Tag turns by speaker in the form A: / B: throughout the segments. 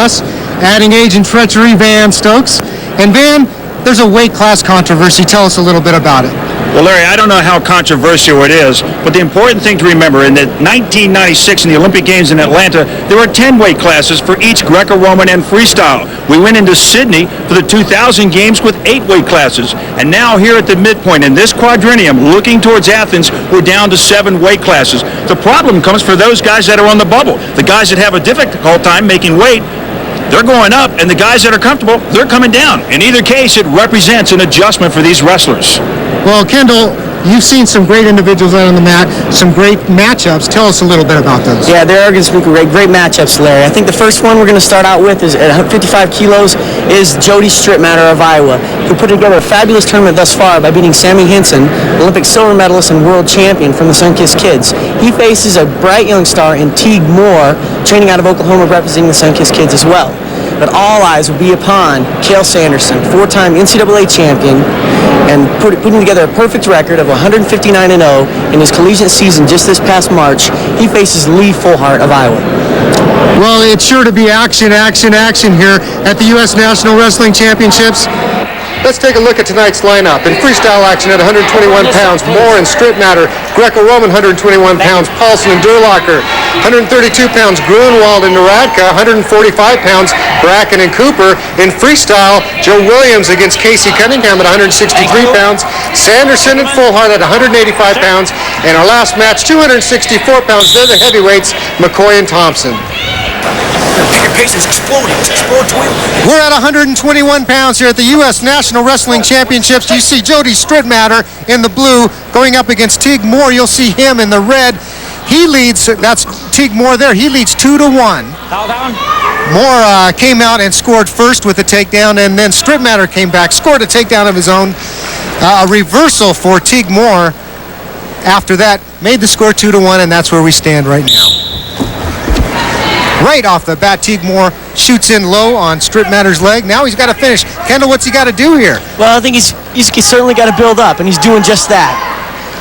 A: us, adding age and treachery, Van Stokes. And Van, there's a weight class controversy. Tell us a little bit about it.
B: Well, Larry, I don't know how controversial it is, but the important thing to remember, in the 1996 in the Olympic Games in Atlanta, there were 10 weight classes for each Greco-Roman and freestyle. We went into Sydney for the 2000 Games with 8 weight classes, and now here at the midpoint in this quadrennium, looking towards Athens, we're down to 7 weight classes. The problem comes for those guys that are on the bubble, the guys that have a difficult time making weight. They're going up, and the guys that are comfortable, they're coming down. In either case, it represents an adjustment for these wrestlers.
A: Well, Kendall, you've seen some great individuals out on the mat, some great matchups. Tell us a little bit about those.
C: Yeah, there are going to be great matchups, Larry. I think the first one we're going to start out with is at 55 kilos is Jody Strittmatter of Iowa, who put together a fabulous tournament thus far by beating Sammy Hinson, Olympic silver medalist and world champion from the Sunkist Kids. He faces a bright young star in Teague Moore, training out of Oklahoma, representing the Sunkist Kids as well. But all eyes will be upon Cael Sanderson, 4-time NCAA champion, and putting together a perfect record of 159-0 in his collegiate season just this past March. He faces Lee Fullhart of Iowa.
A: Well, it's sure to be action, action, action here at the U.S. National Wrestling Championships. Let's take a look at tonight's lineup. In freestyle action at 121 pounds, Moore and Strittmatter. Greco-Roman, 121 pounds, Paulson and Durlacher. 132 pounds, Grunwald and Naradka. 145 pounds, Bracken and Cooper. In freestyle, Joe Williams against Casey Cunningham at 163 pounds. Sanderson and Fullhart at 185 pounds. And our last match, 264 pounds. They're the heavyweights, McCoy and Thompson.
D: Your pace is exploding. It's exploding.
A: We're at 121 pounds here at the U.S. National Wrestling Championships. You see Jody Strittmatter in the blue going up against Teague Moore. You'll see him in the red. He leads, that's Teague Moore there, he leads 2-1. Moore came out and scored first with a takedown, and then Strittmatter came back, scored a takedown of his own. A reversal for Teague Moore after that made the score 2-1, and that's where we stand right now. Right off the bat, Teague Moore shoots in low on Strittmatter's leg. Now he's got to finish. Kendall, what's he got to do here?
C: Well, I think he's certainly got to build up, and he's doing just that.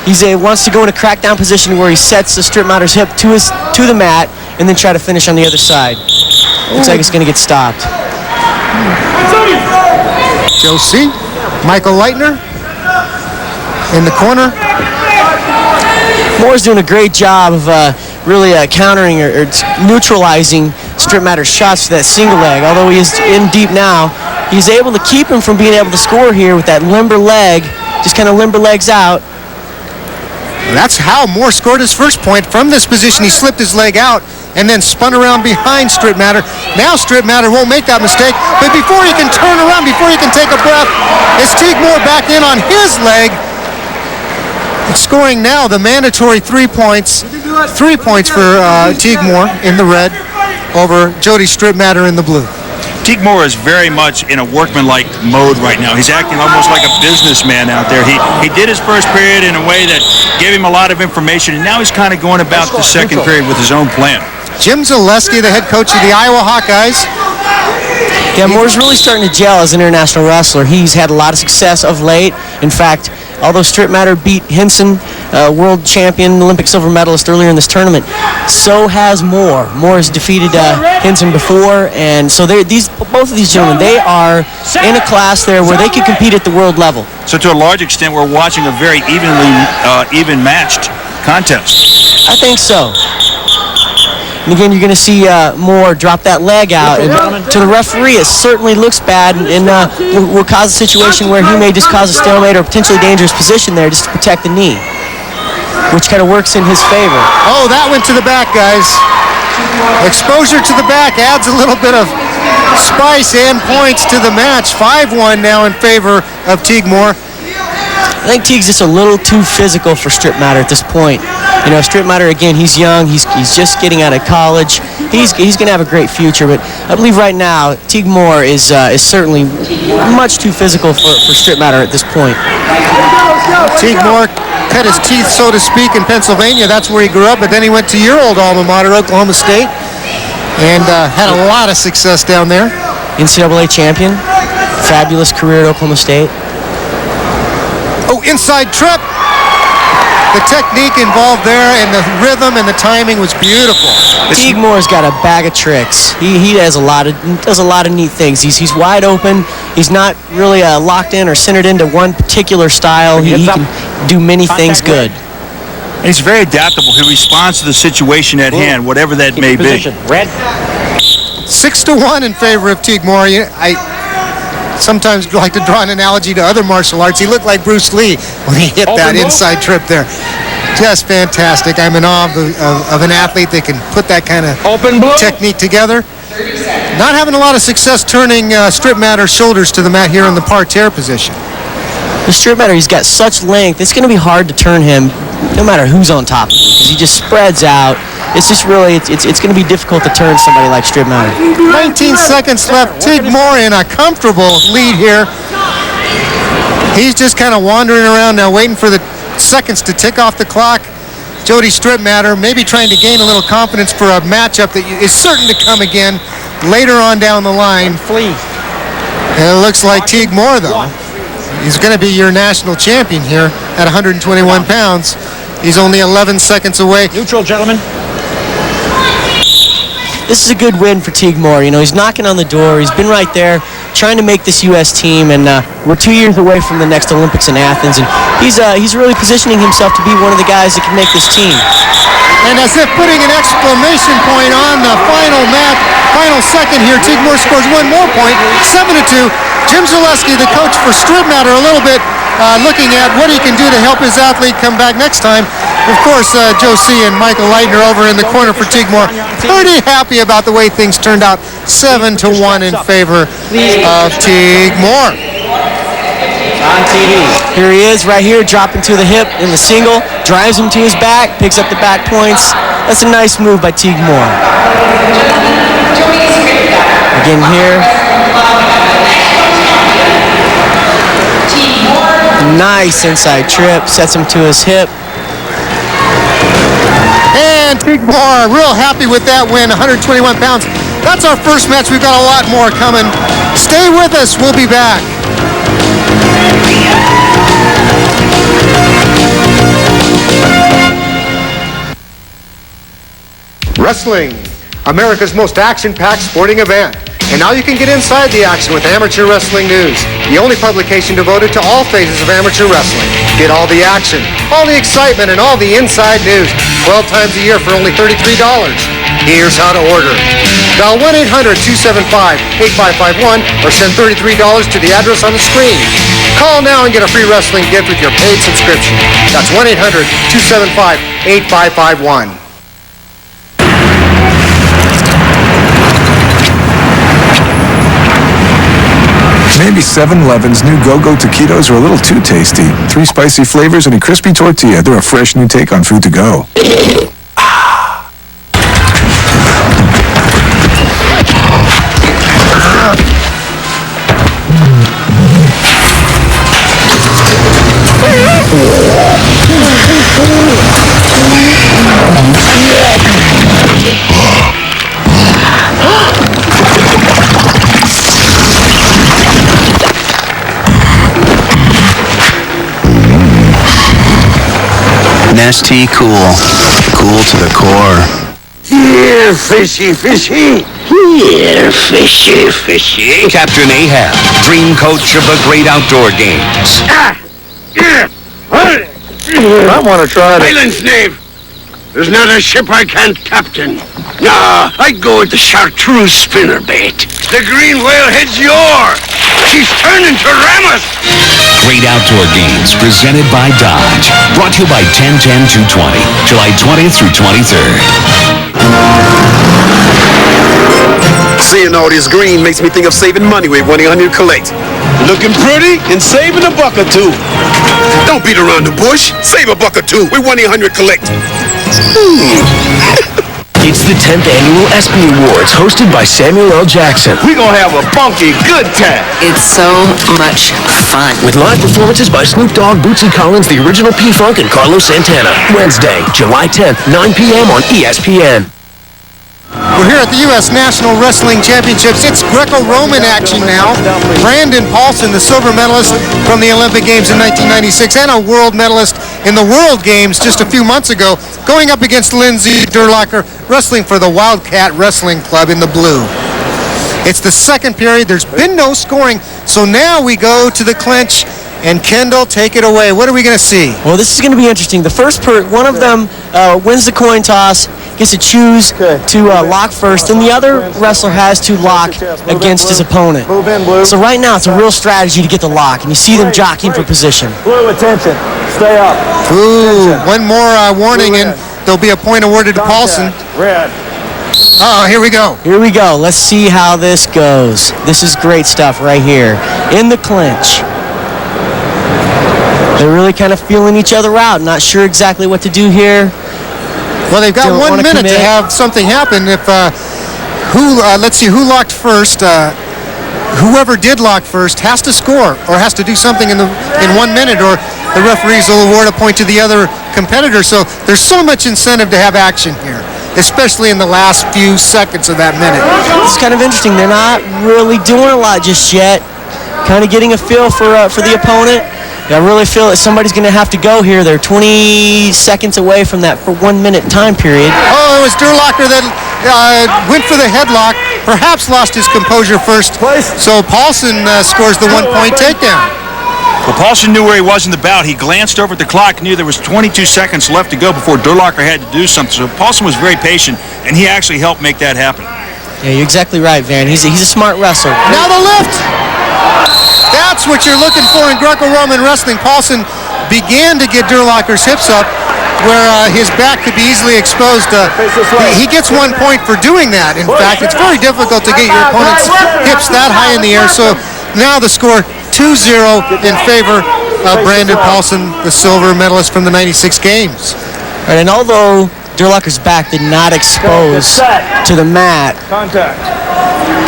C: He wants to go in a crackdown position where he sets the Strittmatter's hip to the mat and then try to finish on the other side. Looks like it's going to get stopped.
A: Joe C. Michael Leitner in the corner.
C: Moore's doing a great job of really countering or neutralizing Strittmatter's shots to that single leg. Although he is in deep now, he's able to keep him from being able to score here with that limber leg, just kind of limber legs out.
A: That's how Moore scored his first point. From this position, he slipped his leg out and then spun around behind Strittmatter. Now Strittmatter won't make that mistake, but before he can turn around, before he can take a breath, it's Teague Moore back in on his leg. Scoring now the mandatory 3 points. 3 points for Teague Moore in the red over Jody Strittmatter in the blue.
B: Teague Moore is very much in a workmanlike mode right now. He's acting almost like a businessman out there. He did his first period in a way that gave him a lot of information, and now he's kind of going about the second period with his own plan.
A: Jim Zaleski, the head coach of the Iowa Hawkeyes.
C: Yeah, Moore's really starting to gel as an international wrestler. He's had a lot of success of late. In fact, although Strittmatter beat Hinson, world champion, Olympic silver medalist earlier in this tournament, so has Moore. Moore has defeated Hinson before, and so both of these gentlemen, they are in a class there where they can compete at the world level.
B: So to a large extent, we're watching a very even matched contest.
C: I think so. And again, you're going to see Moore drop that leg out. And to the referee, it certainly looks bad and will cause a situation where he may just cause a stalemate or a potentially dangerous position there just to protect the knee, which kind of works in his favor.
A: Oh, that went to the back, guys. Exposure to the back adds a little bit of spice and points to the match. 5-1 now in favor of Teague Moore.
C: I think Teague's just a little too physical for Strittmatter at this point. You know, Strittmatter, again, he's young. He's just getting out of college. He's going to have a great future. But I believe right now, Teague Moore is certainly much too physical for Strittmatter at this point.
A: Teague Moore cut his teeth, so to speak, in Pennsylvania. That's where he grew up. But then he went to your old alma mater, Oklahoma State, and had a lot of success down there.
C: NCAA champion. Fabulous career at Oklahoma State.
A: Oh, inside trip. The technique involved there and the rhythm and the timing was beautiful.
C: Teague Moore's got a bag of tricks. He does a lot of neat things. He's wide open. He's not really locked in or centered into one particular style. He can do many things good.
B: He's very adaptable. He responds to the situation at hand, whatever that may be.
E: Red.
A: 6-1 in favor of Teague Moore. I sometimes like to draw an analogy to other martial arts. He looked like Bruce Lee when he hit that inside trip there. Just fantastic. I'm in awe of an athlete that can put that kind of technique together. Not having a lot of success turning strip mat or shoulders to the mat here in the parterre position.
C: The strip matter, he's got such length. It's going to be hard to turn him no matter who's on top of him because he just spreads out. It's just really, it's going to be difficult to turn somebody like strip matter.
A: 19 seconds left. Teague Moore in a comfortable lead here. He's just kind of wandering around now waiting for the seconds to tick off the clock. Jody Stripmatter maybe trying to gain a little confidence for a matchup that is certain to come again later on down the line. And it looks like Teague Moore, though. He's going to be your national champion here at 121 pounds. He's only 11 seconds away.
E: Neutral, gentlemen.
C: This is a good win for Teague Moore. You know, he's knocking on the door. He's been right there trying to make this U.S. team, and we're 2 years away from the next Olympics in Athens, and he's really positioning himself to be one of the guys that can make this team.
A: And as if putting an exclamation point on the final second here, Teague Moore scores one more point, 7-2. Jim Zaleski, the coach for Strip Matter, a little bit looking at what he can do to help his athlete come back next time. Of course, Joe C. and Michael Leitner over in the corner for Teague Moore. Pretty happy about the way things turned out. 7-1 in favor of Teague Moore.
E: On TV.
C: Here he is right here, dropping to the hip in the single, drives him to his back, picks up the back points. That's a nice move by Teague Moore. Again here. Nice inside trip, sets him to his hip.
A: And Teague Moore, real happy with that win, 121 pounds. That's our first match. We've got a lot more coming. Stay with us. We'll be back. Wrestling, America's most action-packed sporting event. And now you can get inside the action with Amateur Wrestling News, the only publication devoted to all phases of amateur wrestling. Get all the action, all the excitement, and all the inside news 12 times a year for only $33. Here's how to order. Dial 1-800-275-8551 or send $33 to the address on the screen. Call now and get a free wrestling gift with your paid subscription. That's 1-800-275-8551.
F: Maybe 7-Eleven's new Go-Go Taquitos are a little too tasty. 3 spicy flavors and a crispy tortilla. They're a fresh new take on food to go.
G: Nasty cool. Cool to the core.
H: Here, fishy, fishy. Here, fishy, fishy.
G: Captain Ahab, dream coach of the great outdoor games.
H: I want to try it. Silence, knave. There's not a ship I can't captain. Nah, I'd go with the chartreuse spinnerbait. The green whale head's yours. She's turning to ram us.
G: Great outdoor games presented by Dodge. Brought to you by 10-10-220, July 20th through 23rd.
I: Seeing all this green makes me think of saving money with 1-800-COLLECT. Looking pretty and saving a buck or two. Don't beat around the bush. Save a buck or two with 1-800-COLLECT.
J: It's the 10th Annual ESPY Awards, hosted by Samuel L. Jackson.
I: We're gonna have a funky good time.
K: It's so much fun.
J: With live performances by Snoop Dogg, Bootsy Collins, the original P-Funk, and Carlos Santana. Wednesday, July 10th, 9 p.m. on ESPN.
A: We're here at the U.S. National Wrestling Championships. It's Greco-Roman action now. Brandon Paulson, the silver medalist from the Olympic Games in 1996 and a world medalist in the World Games just a few months ago, going up against Lindsay Durlacher, wrestling for the Wildcat Wrestling Club in the blue. It's the second period. There's been no scoring, so now we go to the clinch. And Kendall, take it away. What are we going to see?
C: Well, this is going to be interesting. The first one of them wins the coin toss, gets to choose to lock first, and the other wrestler has to lock against his opponent. So right now, it's a real strategy to get the lock, and you see them jockeying for position.
E: Blue, attention. Stay up.
A: Ooh, one more warning, and there'll be a point awarded to Paulson.
E: Red.
A: Oh, here we go.
C: Here we go. Let's see how this goes. This is great stuff right here. In the clinch. They're really kind of feeling each other out, not sure exactly what to do here.
A: Well, they've got 1 minute to have something happen. If let's see, who locked first? Whoever did lock first has to score or has to do something in 1 minute, or the referees will award a point to the other competitor. So there's so much incentive to have action here, especially in the last few seconds of that minute.
C: It's kind of interesting. They're not really doing a lot just yet. Kind of getting a feel for the opponent. I really feel that somebody's going to have to go here. They're 20 seconds away from that 1 minute time period.
A: Oh, it was Durlacher that went for the headlock, perhaps lost his composure first. So Paulson scores the 1 point takedown.
B: Well, Paulson knew where he was in the bout. He glanced over at the clock, knew there was 22 seconds left to go before Durlacher had to do something. So Paulson was very patient, and he actually helped make that happen.
C: Yeah, you're exactly right, Van. He's a smart wrestler.
A: Now the lift! That's what you're looking for in Greco-Roman wrestling. Paulson began to get Durlacher's hips up where his back could be easily exposed. He gets 1 point for doing that. In fact, it's very difficult to get your opponent's hips that high in the air. So now the score 2-0 in favor of Brandon Paulson, the silver medalist from the 96 games.
C: All right, and although Durlacher's back did not expose to the mat,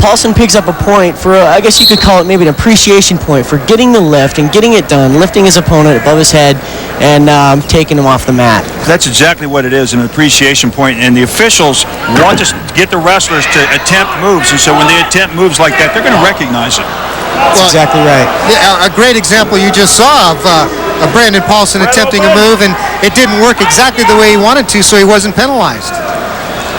C: Paulson picks up a point for, I guess you could call it maybe an appreciation point for getting the lift and getting it done, lifting his opponent above his head and taking him off the mat.
B: That's exactly what it is, an appreciation point. And the officials want to get the wrestlers to attempt moves. And so when they attempt moves like that, they're going to recognize it.
C: That's exactly right.
A: Yeah, a great example you just saw of Brandon Paulson attempting a move, and it didn't work exactly the way he wanted to, so he wasn't penalized.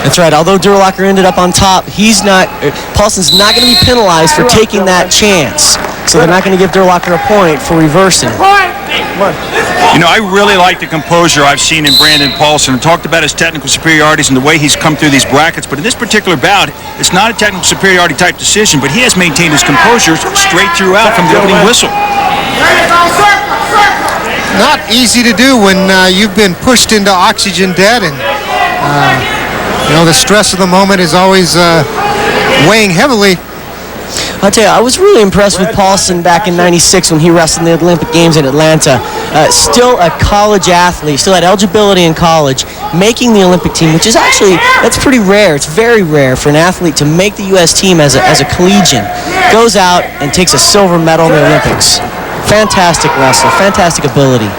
C: That's right. Although Durlacher ended up on top, Paulson's not going to be penalized for taking that chance. So they're not going to give Durlacher a point for reversing.
B: You know, I really like the composure I've seen in Brandon Paulson. I talked about his technical superiorities and the way he's come through these brackets, but in this particular bout, it's not a technical superiority type decision, but he has maintained his composure straight throughout from the opening whistle.
A: Not easy to do when you've been pushed into oxygen debt, and the stress of the moment is always weighing heavily.
C: I'll tell you, I was really impressed with Paulson back in '96 when he wrestled in the Olympic Games in Atlanta. Still a college athlete, still had eligibility in college, making the Olympic team, which is actually, that's pretty rare. It's very rare for an athlete to make the U.S. team as a collegian. Goes out and takes a silver medal in the Olympics. Fantastic wrestler, fantastic ability.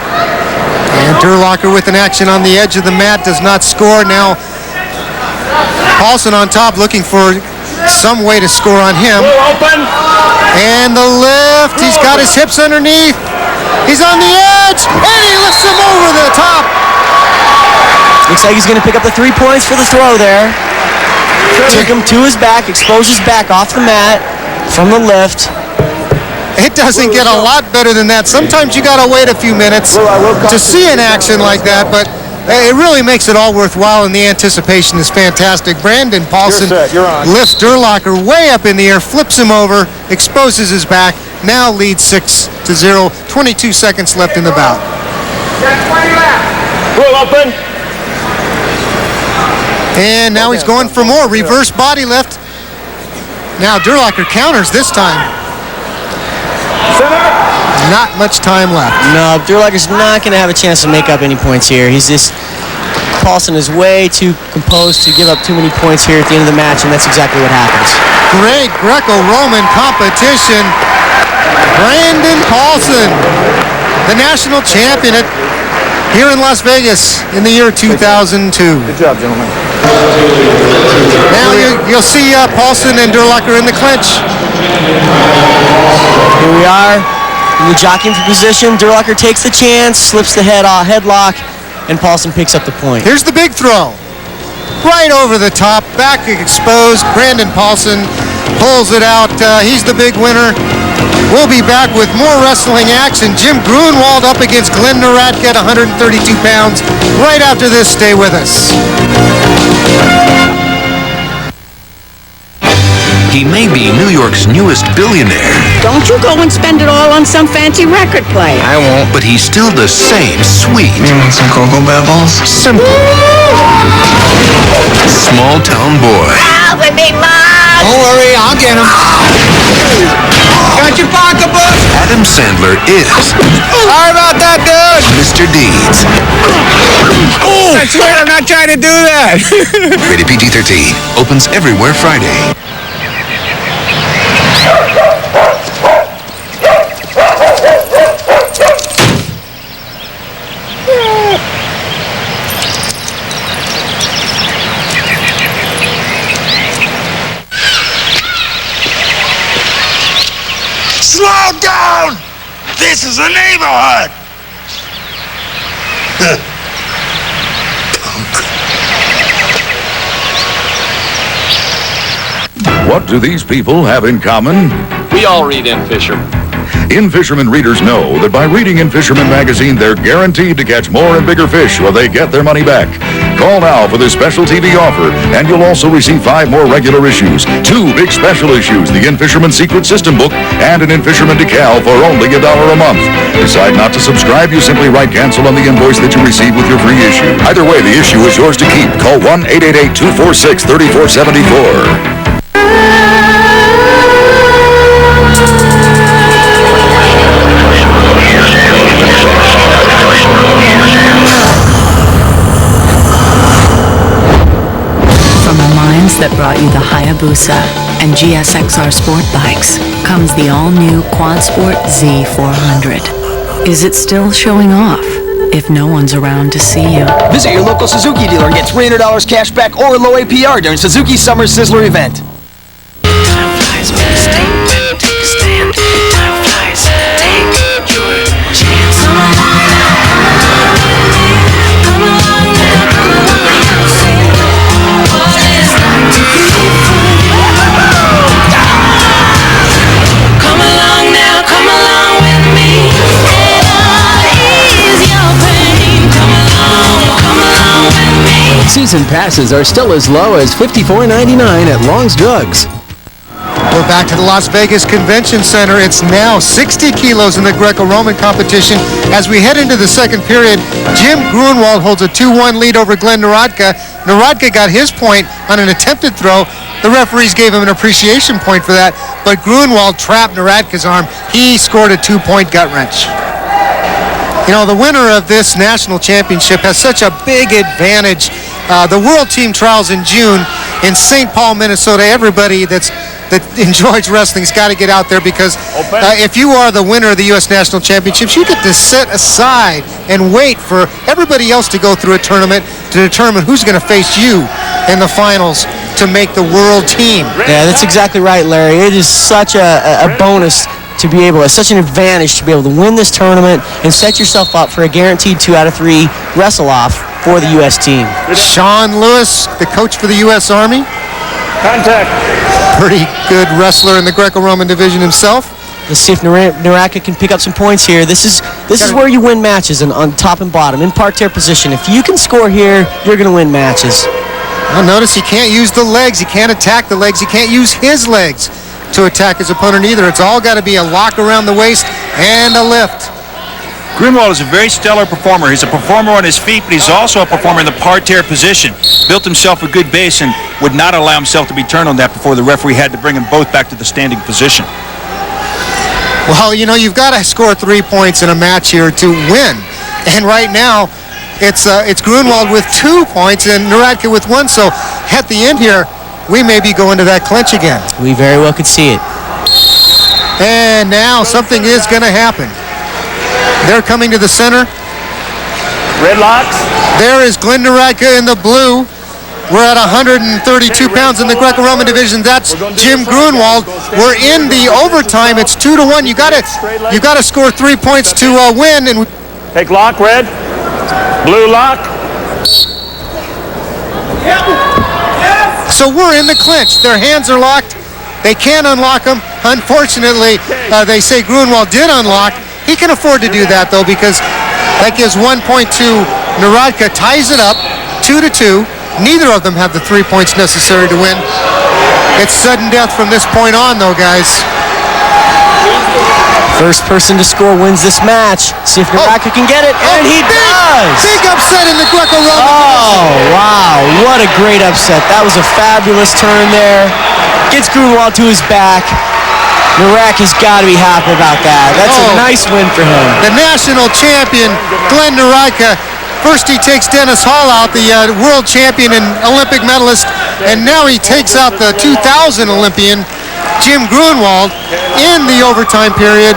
A: And Durlacher with an action on the edge of the mat does not score. Now Paulson on top looking for some way to score on him. And the lift. He's got his hips underneath. He's on the edge. And he lifts him over the top.
C: Looks like he's going to pick up the 3 points for the throw there. Took him to his back, exposed his back off the mat from the lift.
A: It doesn't get a lot better than that. Sometimes you got to wait a few minutes to see an action like that, but it really makes it all worthwhile, and the anticipation is fantastic. Brandon Paulson lifts Durlacher way up in the air, flips him over, exposes his back, now leads 6-0. 22 seconds left in the bout.
E: Open.
A: And now he's going for more. Reverse body lift. Now Durlacher counters this time. Not much time left.
C: No, Durlacher's not going to have a chance to make up any points here. Paulson is way too composed to give up too many points here at the end of the match, and that's exactly what happens.
A: Great Greco-Roman competition. Brandon Paulson, the national champion here in Las Vegas in the year 2002.
E: Good job, gentlemen.
A: Now you'll see Paulson and Durlacher in the clinch.
C: Here we are. And we jockeying for position. Durlacher takes the chance, slips the headlock, and Paulson picks up the point.
A: Here's the big throw. Right over the top, back exposed. Brandon Paulson pulls it out. He's the big winner. We'll be back with more wrestling action. Jim Grunwald up against Glenn Naradka at 132 pounds. Right after this, stay with us.
G: He may be New York's newest billionaire.
K: Don't you go and spend it all on some fancy record player.
G: I won't. But he's still the same sweet.
E: You want some Cocoa Pebbles?
G: Simple. Small town boy.
K: Help me, Mom!
E: Don't worry, I'll get him. Got your pocketbook?
G: Adam Sandler is
E: Sorry about that, dude.
G: Mr. Deeds.
E: I swear I'm not trying to do that.
G: Rated PG-13. Opens everywhere Friday.
H: Slow down! This is a neighborhood!
L: What do these people have in common?
M: We all read In Fisherman.
L: In Fisherman readers know that by reading In Fisherman magazine, they're guaranteed to catch more and bigger fish or they get their money back. Call now for this special TV offer, and you'll also receive 5 more regular issues, 2 big special issues, the In Fisherman Secret System book, and an In Fisherman decal for only $1 a month. Decide not to subscribe, you simply write cancel on the invoice that you receive with your free issue. Either way, the issue is yours to keep. Call 1-888-246-3474.
N: That brought you the Hayabusa and GSXR sport bikes comes the all-new Quad Sport Z400. Is it still showing off if no one's around to see you?
O: Visit your local Suzuki dealer and get $300 cash back or low APR during Suzuki's Summer Sizzler event.
N: Time flies when you take a stand. Time flies, take your chance.
J: Season passes are still as low as $54.99 at Long's Drugs.
A: We're back to the Las Vegas Convention Center. It's now 60 kilos in the Greco-Roman competition. As we head into the second period, Jim Grunwald holds a 2-1 lead over Glenn Naradka. Naradka got his point on an attempted throw. The referees gave him an appreciation point for that, but Grunwald trapped Naradka's arm. He scored a 2-point gut wrench. You know, the winner of this national championship has such a big advantage. The World Team Trials in June in St. Paul, Minnesota. Everybody that enjoys wrestling's got to get out there because if you are the winner of the U.S. National Championships, you get to sit aside and wait for everybody else to go through a tournament to determine who's going to face you in the finals to make the World Team.
C: Yeah, that's exactly right, Larry. It is such a bonus to be able, it's such an advantage to be able to win this tournament and set yourself up for a guaranteed 2 out of 3 wrestle-off for the U.S. team.
A: Sean Lewis, the coach for the U.S. Army.
E: Contact.
A: Pretty good wrestler in the Greco-Roman division himself.
C: Let's see if Naradka can pick up some points here. This is where you win matches on top and bottom, in parterre position. If you can score here, you're going to win matches.
A: Now notice he can't use the legs. He can't attack the legs. He can't use his legs to attack his opponent either. It's all got to be a lock around the waist and a lift.
B: Grunwald is a very stellar performer. He's a performer on his feet, but he's also a performer in the parterre position. Built himself a good base and would not allow himself to be turned on that before the referee had to bring them both back to the standing position.
A: Well, you know, you've got to score 3 points in a match here to win. And right now, it's Grunwald with 2 points and Naradka with 1. So at the end here, we may be going to that clinch again.
C: We very well could see it.
A: And now something is going to happen. They're coming to the center.
E: Red locks.
A: There is Glenn Naradka in the blue. We're at 132 pounds in the Greco-Roman division. That's Jim Grunwald. We're in the overtime. It's 2-1. You gotta score 3 points to win. And
B: Take lock, red. Blue lock.
A: So we're in the clinch. Their hands are locked. They can't unlock them. Unfortunately, they say Grunwald did unlock. He can afford to do that, though, because that gives 1 point to Narodka, ties it up, 2-2. Neither of them have the 3 points necessary to win. It's sudden death from this point on, though, guys.
C: First person to score wins this match. See if Narodka can get it, and he does!
A: Big upset in the Greco-Roman.
C: Oh, wow. What a great upset. That was a fabulous turn there. Gets Grunwald to his back. Narodka's got to be happy about that. That's a nice win for him.
A: The national champion, Glenn Narodka. First he takes Dennis Hall out, the world champion and Olympic medalist, and now he takes out the 2000 Olympian, Jim Grunwald, in the overtime period.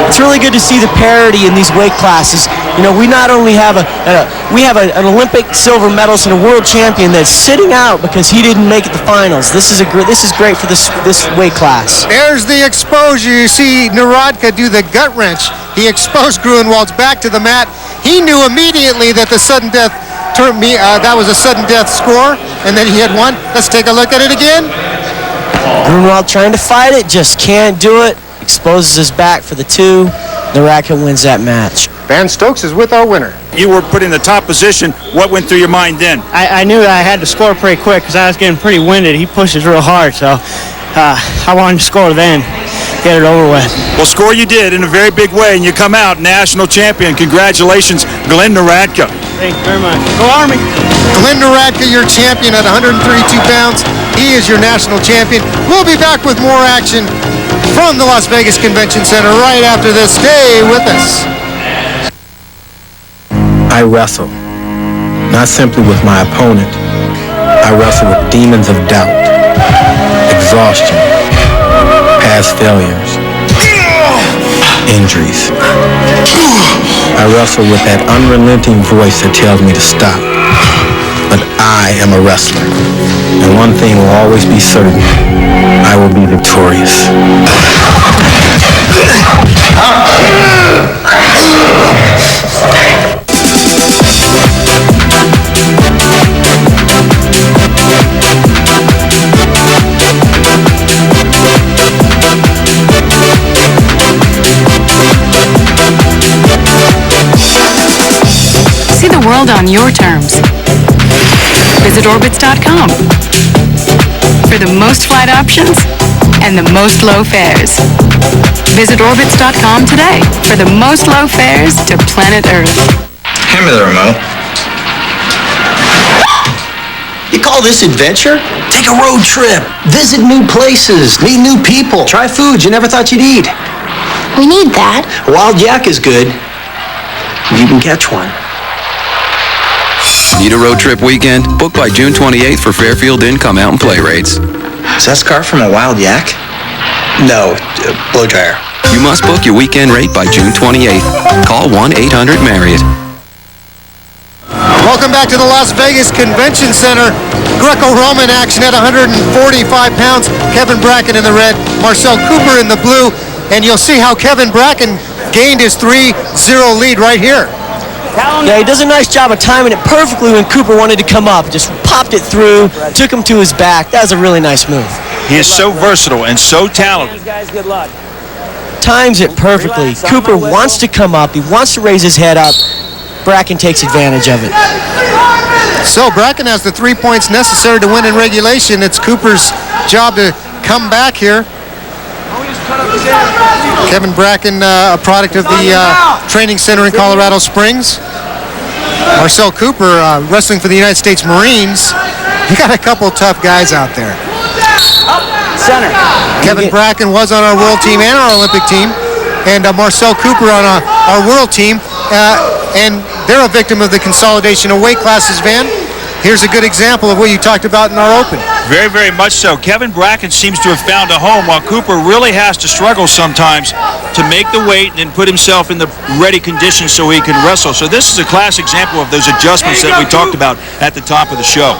C: It's really good to see the parity in these weight classes. You know, we not only have an Olympic silver medalist and a world champion that's sitting out because he didn't make it the finals. This is great for this weight class.
A: There's the exposure. You see Narodka do the gut wrench. He exposed Grunwald's back to the mat. He knew immediately that the sudden death that was a sudden death score, and then he had won. Let's take a look at it again.
C: Grunwald trying to fight it, just can't do it. Exposes his back for the 2. Narodka wins that match.
A: Van Stokes is with our winner.
B: You were put in the top position. What went through your mind then?
P: I knew that I had to score pretty quick because I was getting pretty winded. He pushes real hard, so I wanted to score then, get it over with.
B: Well, score you did in a very big way, and you come out national champion. Congratulations, Glenn Narodka.
P: Thank you very much. Go Army!
A: Glenn Narodka, your champion at 132 pounds. He is your national champion. We'll be back with more action from the Las Vegas Convention Center right after this. Stay with us.
Q: I wrestle, not simply with my opponent. I wrestle with demons of doubt, exhaustion, past failures, injuries. I wrestle with that unrelenting voice that tells me to stop. But I am a wrestler, and one thing will always be certain: I will be victorious.
N: See the world on your terms. Visit Orbitz.com for the most flight options and the most low fares. Visit Orbitz.com today for the most low fares to planet Earth.
R: Hand me the remote.
O: You call this adventure? Take a road trip. Visit new places. Meet new people. Try foods you never thought you'd eat.
S: We need that.
O: Wild yak is good. If you can catch one.
T: Need a road trip weekend? Book by June 28th for Fairfield Income Out and Play rates.
R: Is that scarf from a wild yak? No, blow dryer.
T: You must book your weekend rate by June 28th. Call 1-800-MARRIOTT.
A: Welcome back to the Las Vegas Convention Center. Greco-Roman action at 145 pounds. Kevin Bracken in the red, Marcel Cooper in the blue. And you'll see how Kevin Bracken gained his 3-0 lead right here.
C: Yeah, he does a nice job of timing it perfectly when Cooper wanted to come up. Just popped it through, took him to his back. That was a really nice move.
B: He is so versatile and so talented.
P: Guys, good luck.
C: Times it perfectly. Cooper wants to come up. He wants to raise his head up. Bracken takes advantage of it.
A: So Bracken has the 3 points necessary to win in regulation. It's Cooper's job to come back here. Kevin Bracken, a product of the training center in Colorado Springs. Marcel Cooper, wrestling for the United States Marines. You got a couple tough guys out there.
C: Center.
A: Kevin Bracken was on our world team and our Olympic team, and Marcel Cooper on our world team, and they're a victim of the consolidation of weight classes, Van. Here's a good example of what you talked about in our open.
B: Very, very much so. Kevin Bracken seems to have found a home, while Cooper really has to struggle sometimes to make the weight and then put himself in the ready condition so he can wrestle. So this is a class example of those adjustments that we talked about at the top of the show.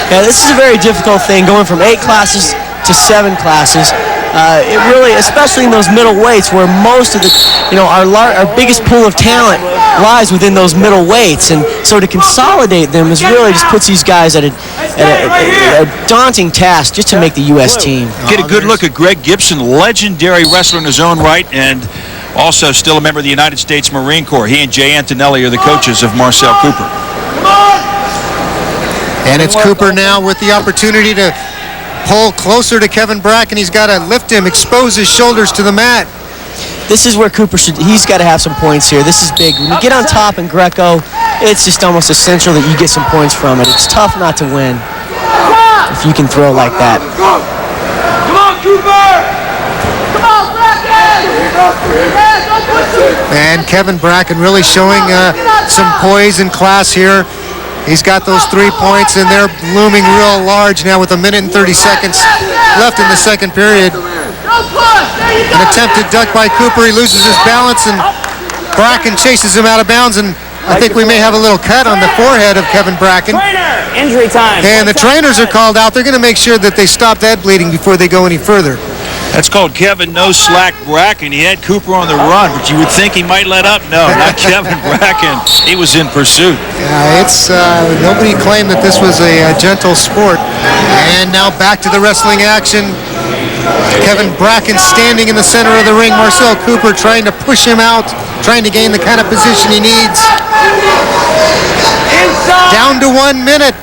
C: Yeah, this is a very difficult thing, going from 8 classes to 7 classes. It really, especially in those middle weights, where most of the, our biggest pool of talent lies within those middle weights, and so to consolidate them is really just puts these guys at a daunting task just to make the U.S. team.
B: Get a good look at Greg Gibson, legendary wrestler in his own right, and also still a member of the United States Marine Corps. He and Jay Antonelli are the coaches of Marcel Cooper.
A: And it's Cooper now with the opportunity to pull closer to Kevin Bracken. He's got to lift him, expose his shoulders to the mat.
C: This is where Cooper he's got to have some points here. This is big. When you get on top in Greco, it's just almost essential that you get some points from it. It's tough not to win if you can throw like that.
E: Come on, Cooper! Come on, Bracken!
A: And Kevin Bracken really showing some poise and class here. He's got those 3 points, and they're looming real large now with 1 minute and 30 seconds left in the second period. An attempted duck by Cooper. He loses his balance, and Bracken chases him out of bounds, and I think we may have a little cut on the forehead of Kevin Bracken.
P: Injury time.
A: And the trainers are called out. They're going to make sure that they stop that bleeding before they go any further.
B: That's called Kevin No Slack Bracken. He had Cooper on the run, but you would think he might let up. No, not Kevin Bracken. He was in pursuit.
A: It's nobody claimed that this was a gentle sport. And now back to the wrestling action. Kevin Bracken standing in the center of the ring. Marcel Cooper trying to push him out, trying to gain the kind of position he needs. Down to 1 minute.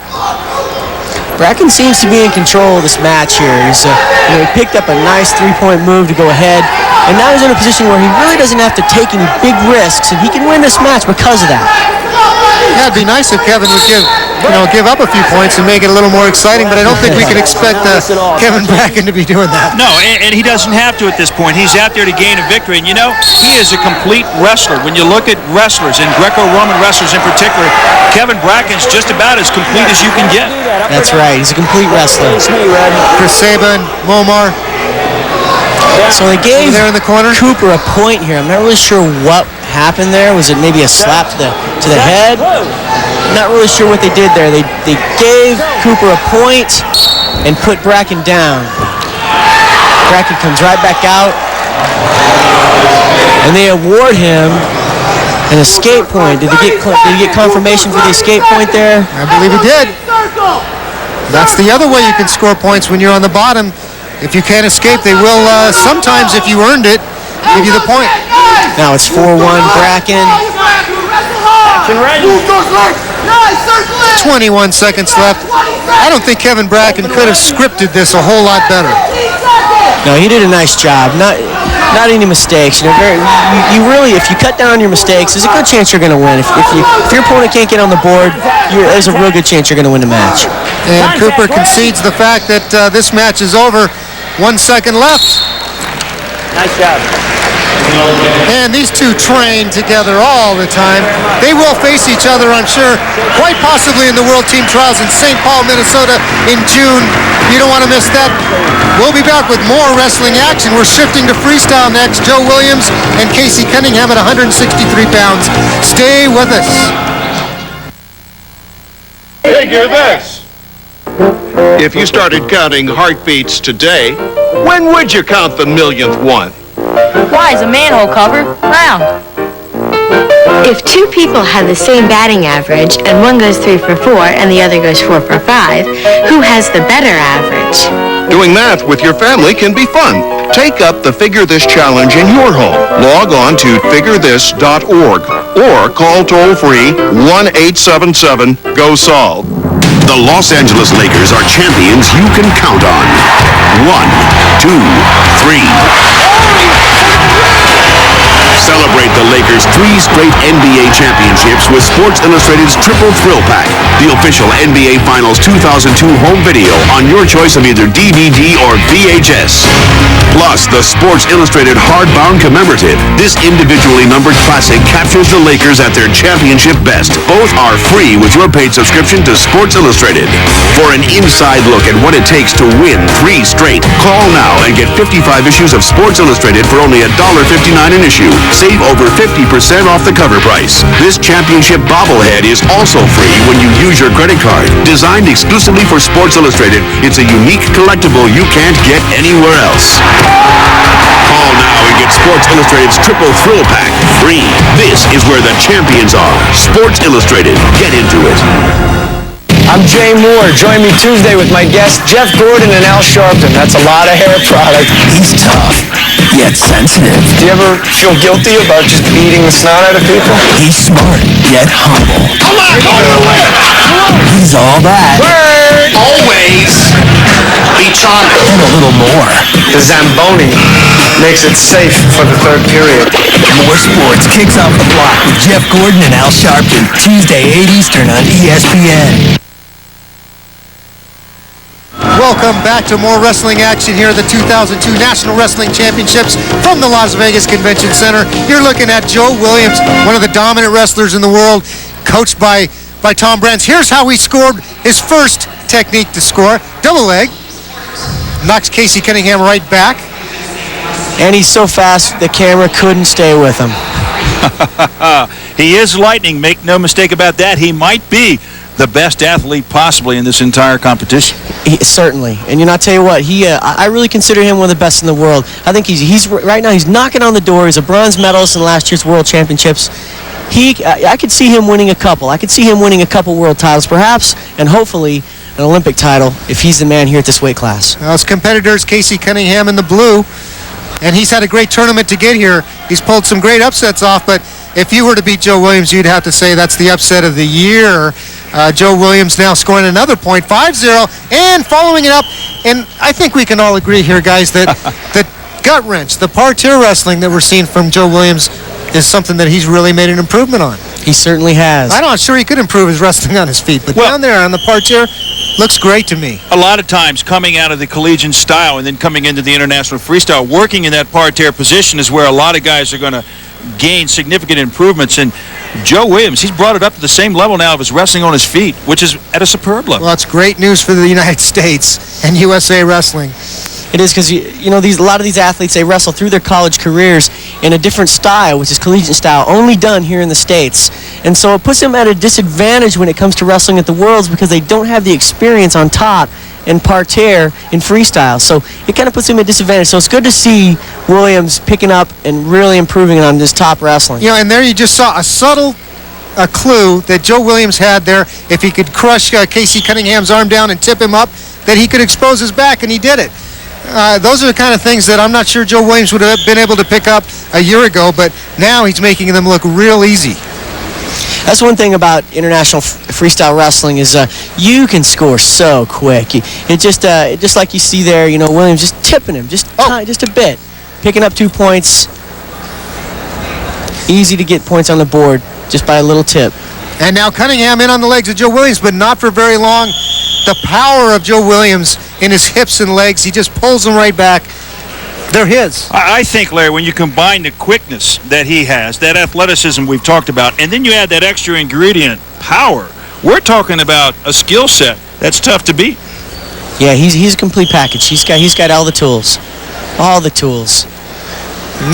C: Bracken seems to be in control of this match here. He picked up a nice 3-point move to go ahead, and now he's in a position where he really doesn't have to take any big risks, and he can win this match because of that.
A: Yeah, it'd be nice if Kevin would give up a few points and make it a little more exciting, but I don't think we can expect Kevin Bracken to be doing that.
B: No, and he doesn't have to at this point. He's out there to gain a victory, and he is a complete wrestler. When you look at wrestlers, and Greco-Roman wrestlers in particular, Kevin Bracken's just about as complete as you can get.
C: That's right. He's a complete wrestler.
A: Chris Sabin, Momar.
C: So they gave
A: there in the corner.
C: Cooper a point here. I'm not really sure what happened there. Was it maybe a slap to the head? I'm not really sure what they did there. They gave Cooper a point and put Bracken down. Bracken comes right back out, and they award him an escape point. Did he get confirmation for the escape point there?
A: I believe he did. That's the other way you can score points when you're on the bottom. If you can't escape, they will sometimes, if you earned it, give you the point.
C: Now it's 4-1 Bracken.
A: 21 seconds left. I don't think Kevin Bracken could have scripted this a whole lot better.
C: No, he did a nice job. Not any mistakes. You really, if you cut down your mistakes, there's a good chance you're going to win. If your opponent can't get on the board, there's a real good chance you're going to win the match.
A: And Cooper concedes the fact that this match is over. 1 second left.
P: Nice job.
A: And these two train together all the time. They will face each other, I'm sure, quite possibly in the World Team Trials in St. Paul, Minnesota in June. You don't want to miss that. We'll be back with more wrestling action. We're shifting to freestyle next. Joe Williams and Casey Cunningham at 163 pounds. Stay with us.
H: Figure this. If you started counting heartbeats today, when would you count the millionth one?
K: Why is a manhole cover round?
S: If two people have the same batting average and one goes 3 for 4 and the other goes 4 for 5, who has the better average?
H: Doing math with your family can be fun. Take up the Figure This challenge in your home. Log on to figurethis.org or call toll-free 1-877-GO-SOLVE.
I: The Los Angeles Lakers are champions you can count on. 1, 2, 3. Celebrate the Lakers
G: delivers 3 straight NBA championships with Sports Illustrated's Triple Thrill Pack, the official NBA Finals 2002 home video on your choice of either DVD or VHS. Plus, the Sports Illustrated hardbound commemorative. This individually numbered classic captures the Lakers at their championship best. Both are free with your paid subscription to Sports Illustrated. For an inside look at what it takes to win 3 straight, call now and get 55 issues of Sports Illustrated for only $1.59 an issue. Save over 50% off the cover price. This championship bobblehead is also free when you use your credit card. Designed exclusively for Sports Illustrated, it's a unique collectible you can't get anywhere else. Call now and get Sports Illustrated's Triple Thrill Pack free. This is where the champions are. Sports Illustrated. Get into it.
C: I'm Jay Moore. Join me Tuesday with my guests Jeff Gordon and Al Sharpton. That's a lot of hair product.
J: He's tough, yet sensitive.
C: Do you ever feel guilty about just beating the snot out of people?
J: He's smart, yet humble.
H: Come on, go to the left!
J: He's all that.
H: Word! Always be charming.
J: And a little more.
C: The Zamboni makes it safe for the third period.
J: More sports kicks off the block with Jeff Gordon and Al Sharpton. Tuesday, 8 Eastern on ESPN.
A: Welcome back to more wrestling action here at the 2002 National Wrestling Championships from the Las Vegas Convention Center. You're looking at Joe Williams, one of the dominant wrestlers in the world, coached by Tom Brands. Here's how he scored his first technique to score. Double leg. Knocks Casey Cunningham right back.
C: And he's so fast, the camera couldn't stay with him.
B: He is lightning, make no mistake about that. He might be the best athlete possibly in this entire competition.
C: Certainly. And I'll tell you what, I really consider him one of the best in the world. I think he's right now he's knocking on the door. He's a bronze medalist in last year's World Championships. I could see him winning a couple. I could see him winning a couple world titles, perhaps, and hopefully an Olympic title if he's the man here at this weight class.
A: His competitors, Casey Cunningham in the blue, and he's had a great tournament to get here. He's pulled some great upsets off, but if you were to beat Joe Williams, you'd have to say that's the upset of the year. Joe Williams now scoring another point, 5-0, and following it up. And I think we can all agree here, guys, that the gut wrench, the parterre wrestling that we're seeing from Joe Williams is something that he's really made an improvement on.
C: He certainly has.
A: I'm not sure he could improve his wrestling on his feet, but down there on the parterre, looks great to me.
B: A lot of times coming out of the collegiate style and then coming into the international freestyle, working in that parterre position is where a lot of guys are going to gain significant improvements. And Joe Williams, he's brought it up to the same level now of his wrestling on his feet, which is at a superb level.
A: Well, that's great news for the United States and USA Wrestling.
C: It is because, a lot of these athletes, they wrestle through their college careers in a different style, which is collegiate style, only done here in the States. And so it puts them at a disadvantage when it comes to wrestling at the Worlds because they don't have the experience on top in parterre in freestyle. So it kind of puts them at a disadvantage. So it's good to see Williams picking up and really improving on this top wrestling.
A: And there you just saw a subtle clue that Joe Williams had there. If he could crush Casey Cunningham's arm down and tip him up, that he could expose his back, and he did it. Those are the kind of things that I'm not sure Joe Williams would have been able to pick up a year ago, but now he's making them look real easy.
C: That's one thing about international freestyle wrestling is you can score so quick. It just like you see there, Williams just tipping him, just a bit, picking up 2 points. Easy to get points on the board just by a little tip.
A: And now Cunningham in on the legs of Joe Williams, but not for very long. The power of Joe Williams in his hips and legs, he just pulls them right back. They're his.
B: I think, Larry, when you combine the quickness that he has, that athleticism we've talked about, and then you add that extra ingredient, power, we're talking about a skill set that's tough to beat.
C: Yeah, he's a complete package. He's got all the tools. All the tools.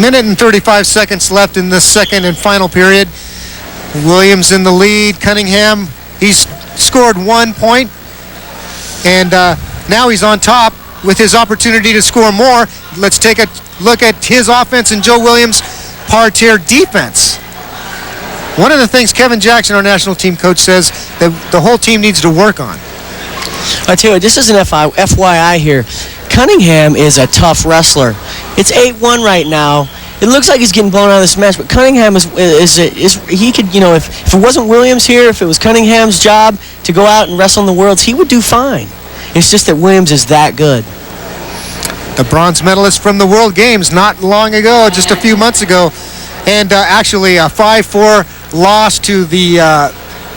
A: Minute and 35 seconds left in this second and final period. Williams in the lead. Cunningham, he's scored 1 point. And now he's on top with his opportunity to score more. Let's take a look at his offense and Joe Williams' parterre defense. One of the things Kevin Jackson, our national team coach, says that the whole team needs to work on.
C: I tell you what, just as an FYI here, Cunningham is a tough wrestler. It's 8-1 right now. It looks like he's getting blown out of this match, but Cunningham is he could, if it wasn't Williams here, if it was Cunningham's job to go out and wrestle in the Worlds, he would do fine. It's just that Williams is that good.
A: The bronze medalist from the World Games not long ago, just a few months ago, and actually a 5-4 loss to the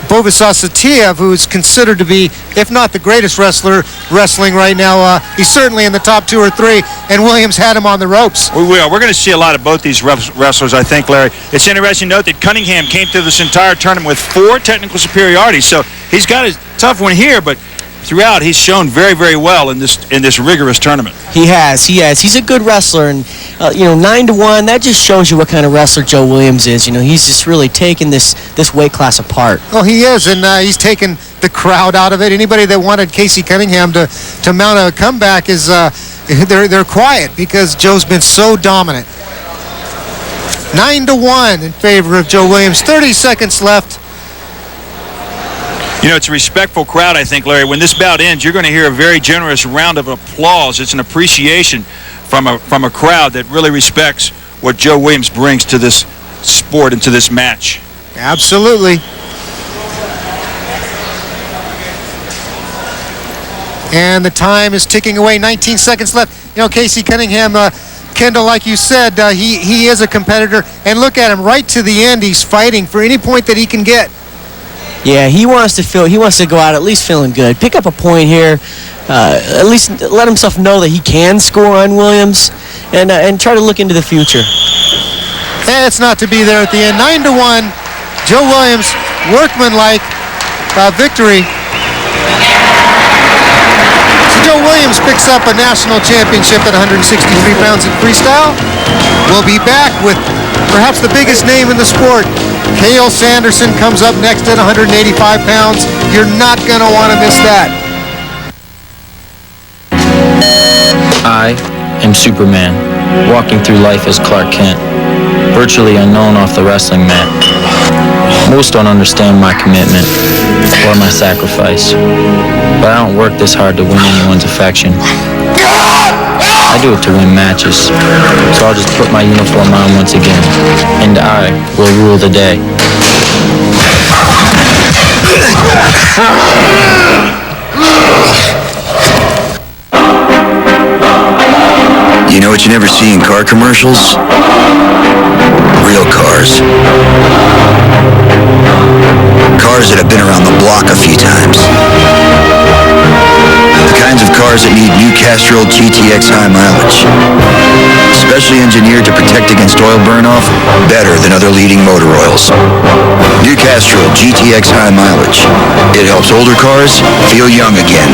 A: Bovisaw Satiev, who's considered to be, if not the greatest wrestler wrestling right now, he's certainly in the top 2 or 3, and Williams had him on the ropes.
B: We will. We're going to see a lot of both these wrestlers, I think, Larry. It's interesting to note that Cunningham came through this entire tournament with 4 technical superiorities, so he's got a tough one here, but throughout he's shown very, very well in this rigorous tournament.
C: He has. He's a good wrestler, and 9-1. That just shows you what kind of wrestler Joe Williams is. He's just really taken this weight class apart.
A: Well, he is, and he's taken the crowd out of it. Anybody that wanted Casey Cunningham to mount a comeback is they're quiet because Joe's been so dominant. 9-1 in favor of Joe Williams. 30 seconds left.
B: It's a respectful crowd, I think, Larry. When this bout ends, you're going to hear a very generous round of applause. It's an appreciation from a crowd that really respects what Joe Williams brings to this sport and to this match.
A: Absolutely. And the time is ticking away. 19 seconds left. Casey Cunningham, Kendall, like you said, he is a competitor. And look at him, right to the end, he's fighting for any point that he can get.
C: Yeah, he wants to go out at least feeling good. Pick up a point here, at least let himself know that he can score on Williams, and try to look into the future.
A: And it's not to be there at the end. 9-1, Joe Williams, workmanlike victory. So Joe Williams picks up a national championship at 163 pounds in freestyle. We'll be back with perhaps the biggest name in the sport. Cael Sanderson comes up next at 185 pounds. You're not going to want to miss that.
U: I am Superman, walking through life as Clark Kent, virtually unknown off the wrestling mat. Most don't understand my commitment or my sacrifice, but I don't work this hard to win anyone's affection. I do it to win matches, so I'll just put my uniform on once again, and I will rule the day.
V: You know what you never see in car commercials? Real cars. Cars that have been around the block a few times. The kinds of cars that need new Castrol GTX high mileage. Specially engineered to protect against oil burn-off better than other leading motor oils. New Castrol GTX high mileage. It helps older cars feel young again.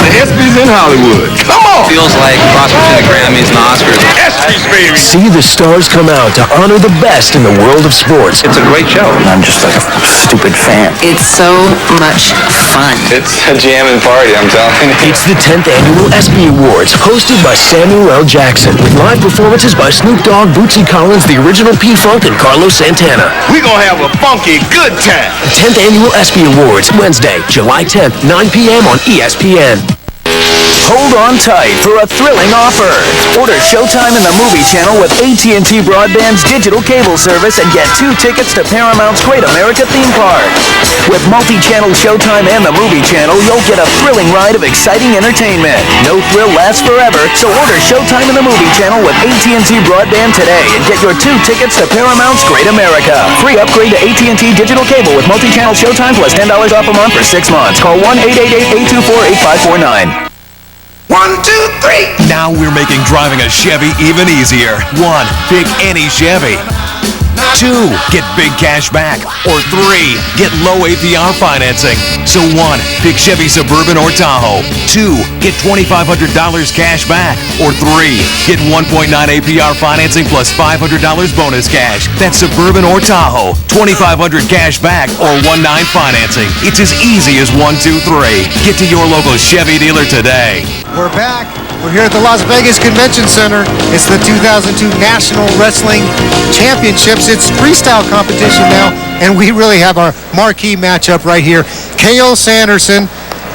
I: The ESPYs in Hollywood. Come on!
T: Feels like a cross between the Grammys and the Oscars.
I: ESPYs, baby!
J: See the stars come out to honor the best in the world of sports.
T: It's a great show.
V: I'm just like a stupid fan.
K: It's so much fun.
T: It's a jamming party, I'm telling you.
J: It's the 10th Annual ESPY Awards, hosted by Samuel L. Jackson, with live performances by Snoop Dogg, Bootsy Collins, the original P-Funk, and Carlos Santana.
I: We gonna have a funky good time.
J: The 10th Annual ESPY Awards, Wednesday, July 10th, 9 p.m. on ESPN.
W: Hold on tight for a thrilling offer. Order Showtime in the Movie Channel with AT&T Broadband's digital cable service and get 2 tickets to Paramount's Great America theme park. With multi-channel Showtime and the Movie Channel, you'll get a thrilling ride of exciting entertainment. No thrill lasts forever, so order Showtime in the Movie Channel with AT&T Broadband today and get your 2 tickets to Paramount's Great America. Free upgrade to AT&T digital cable with multi-channel Showtime plus $10 off a month for 6 months. Call 1-888-824-8549.
E: 1, 2, 3.
X: Now we're making driving a Chevy even easier. 1, pick any Chevy. 2, get big cash back. Or 3, get low APR financing. So 1, pick Chevy Suburban or Tahoe. 2, get $2,500 cash back. Or 3, get 1.9 APR financing plus $500 bonus cash. That's Suburban or Tahoe. $2,500 cash back or 1.9 financing. It's as easy as 1, 2, 3. Get to your local Chevy dealer today.
A: We're back. We're here at the Las Vegas Convention Center. It's the 2002 National Wrestling Championships. It's freestyle competition now, and we really have our marquee matchup right here. Cael Sanderson,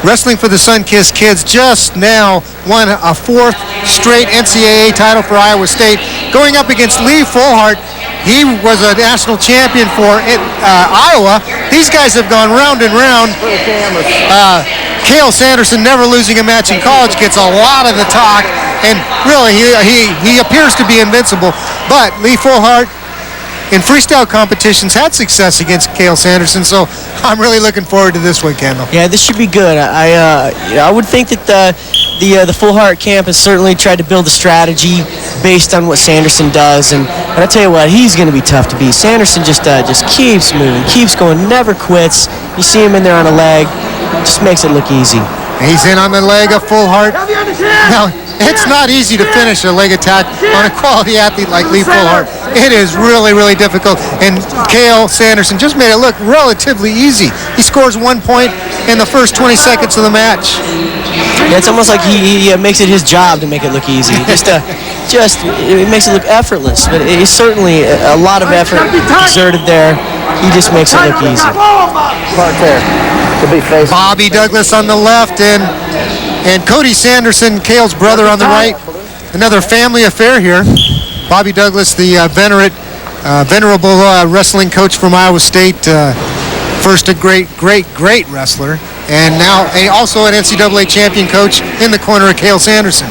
A: wrestling for the Sunkist Kids, just now won a 4th straight NCAA title for Iowa State, going up against Lee Fullhart. He was a national champion for Iowa. These guys have gone round and round. Cael Sanderson, never losing a match in college, gets a lot of the talk. And really, he appears to be invincible. But Lee Fullhart in freestyle competitions had success against Cale Sanderson, so I'm really looking forward to this one, Kendall.
C: Yeah, this should be good. I would think that the Fullhart camp has certainly tried to build a strategy based on what Sanderson does, and I tell you what, he's going to be tough to beat. Sanderson just keeps moving, keeps going, never quits. You see him in there on a leg, just makes it look easy.
A: He's in on the leg of Fullhart. Now, it's not easy to finish a leg attack on a quality athlete like Lee Fullhart. It is really, really difficult. And Cale Sanderson just made it look relatively easy. He scores 1 point in the first 20 seconds of the match.
C: Yeah, it's almost like he makes it his job to make it look easy. It makes it look effortless. But it's certainly a lot of effort exerted there. He just makes it look easy.
O: Right there. To be facing.
A: Bobby Douglas on the left and Cody Sanderson, Cale's brother, on the right. Another family affair here. Bobby Douglas, the venerable wrestling coach from Iowa State, first a great wrestler, and now also an NCAA champion coach in the corner of Cale Sanderson.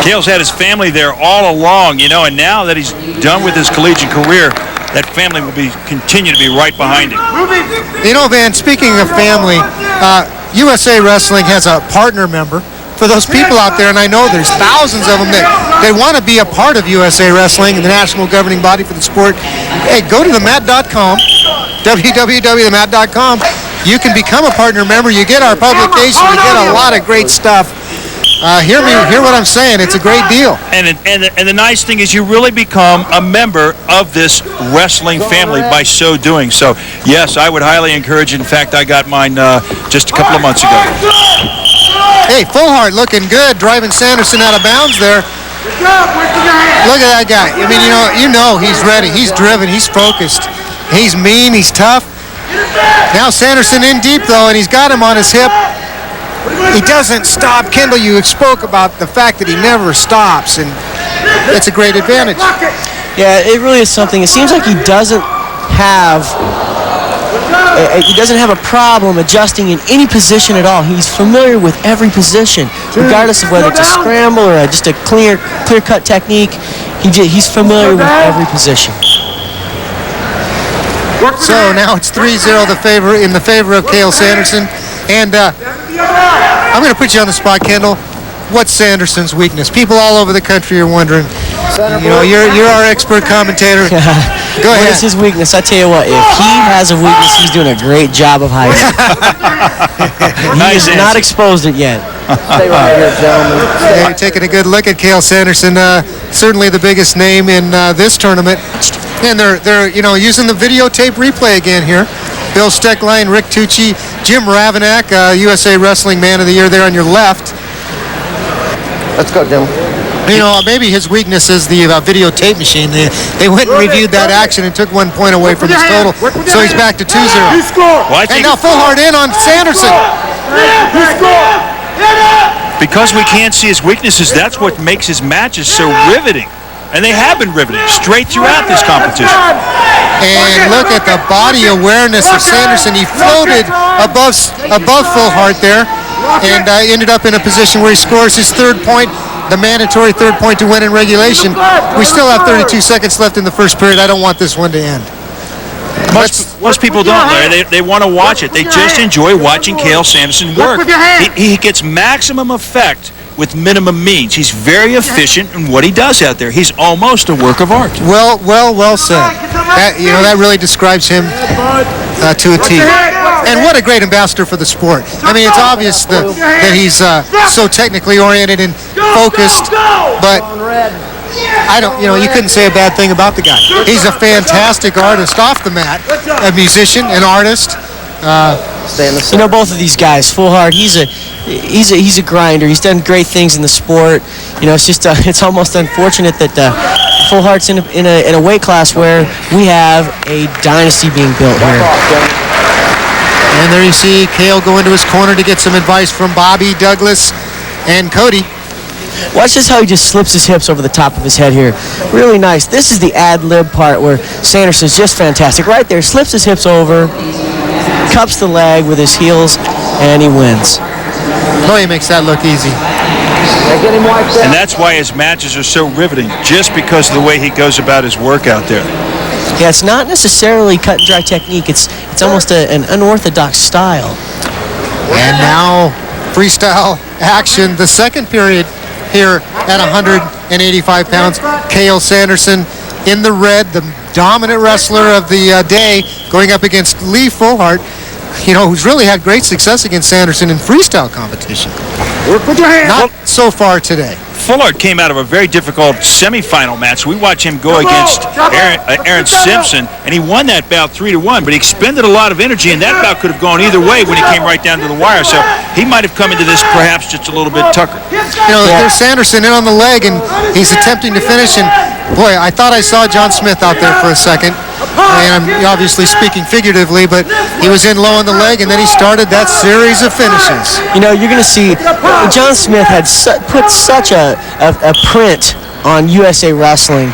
B: Cale's had his family there all along, and now that he's done with his collegiate career, that family will continue to be right behind him.
A: Van, speaking of family, USA Wrestling has a partner member. For those people out there, and I know there's thousands of them that they want to be a part of USA Wrestling, the national governing body for the sport, hey, go to themat.com, www.themat.com. You can become a partner member. You get our publication. You get a lot of great stuff. Hear what I'm saying. It's a great deal.
B: And the nice thing is you really become a member of this wrestling family by so doing. So, yes, I would highly encourage it. In fact, I got mine just a couple of months ago.
A: Hey, Fullhart looking good, driving Sanderson out of bounds there. Look at that guy. I mean, you know he's ready. He's driven. He's focused. He's mean. He's tough. Now Sanderson in deep, though, and he's got him on his hip. He doesn't stop. Kendall, you spoke about the fact that he never stops, and it's a great advantage.
C: Yeah, it really is something. It seems like he doesn't have a problem adjusting in any position at all. He's familiar with every position, regardless of whether it's a scramble or just a clear-cut technique. He's familiar with every position.
A: So now it's 3-0 in the favor of Cale Sanderson. And I'm going to put you on the spot, Kendall. What's Sanderson's weakness? People all over the country are wondering. You're our expert commentator. Go ahead.
C: What is his weakness? I tell you what, if he has a weakness, he's doing a great job of hiding it. He has not exposed it yet.
O: Stay right here, gentlemen.
A: Hey, taking a good look at Cale Sanderson, certainly the biggest name in this tournament. And they're using the videotape replay again here. Bill Steckline, Rick Tucci, Jim Ravanack, USA Wrestling Man of the Year there on your left.
O: Let's go, Jim.
A: Maybe his weakness is the videotape machine. They went and reviewed that action and took 1 point away from his total. So he's back to 2-0. And now Fullhart in on Sanderson.
B: Because we can't see his weaknesses, that's what makes his matches so riveting. And they have been riveting straight throughout this competition.
A: And look at the body awareness of Sanderson. He floated above Fullhart there and ended up in a position where he scores his third point, the mandatory third point to win in regulation. We still have 32 seconds left in the first period. I don't want this one to end.
B: Most people don't, Larry. They want to watch it. They just enjoy watching Cale Sanderson work. He gets maximum effect with minimum means. He's very efficient in what he does out there. He's almost a work of art.
A: Well said. That really describes him to a T. And what a great ambassador for the sport. I mean, it's obvious that he's so technically oriented and focused, but you couldn't say a bad thing about the guy. He's a fantastic artist off the mat, a musician, an artist.
C: Both of these guys, Fullhart, he's a grinder. He's done great things in the sport. It's just it's almost unfortunate that Fullhart's in a weight class where we have a dynasty being built here.
A: And there you see Cale go into his corner to get some advice from Bobby Douglas and Cody.
C: Watch this how he just slips his hips over the top of his head here. Really nice. This is the ad-lib part where Sanderson's just fantastic. Right there, slips his hips over, cups the leg with his heels, and he wins.
A: Boy, he makes that look easy.
B: And that's why his matches are so riveting, just because of the way he goes about his work out there.
C: Yeah, it's not necessarily cut and dry technique. It's almost an unorthodox style.
A: And now freestyle action, the second period here at 185 pounds. Cael Sanderson in the red, the dominant wrestler of the day, going up against Lee Fullhart, who's really had great success against Sanderson in freestyle competition. Not so far today.
B: Fullhart came out of a very difficult semifinal match. We watched him go against Aaron Simpson, and he won that bout 3-1, but he expended a lot of energy, and that bout could have gone either way when he came right down to the wire. So he might have come into this perhaps just a little bit tuckered.
A: There's Sanderson in on the leg, and he's attempting to finish, and boy, I thought I saw John Smith out there for a second. And I'm obviously speaking figuratively, but he was in low on the leg, and then he started that series of finishes.
C: You're going to see John Smith had put such a print on USA Wrestling.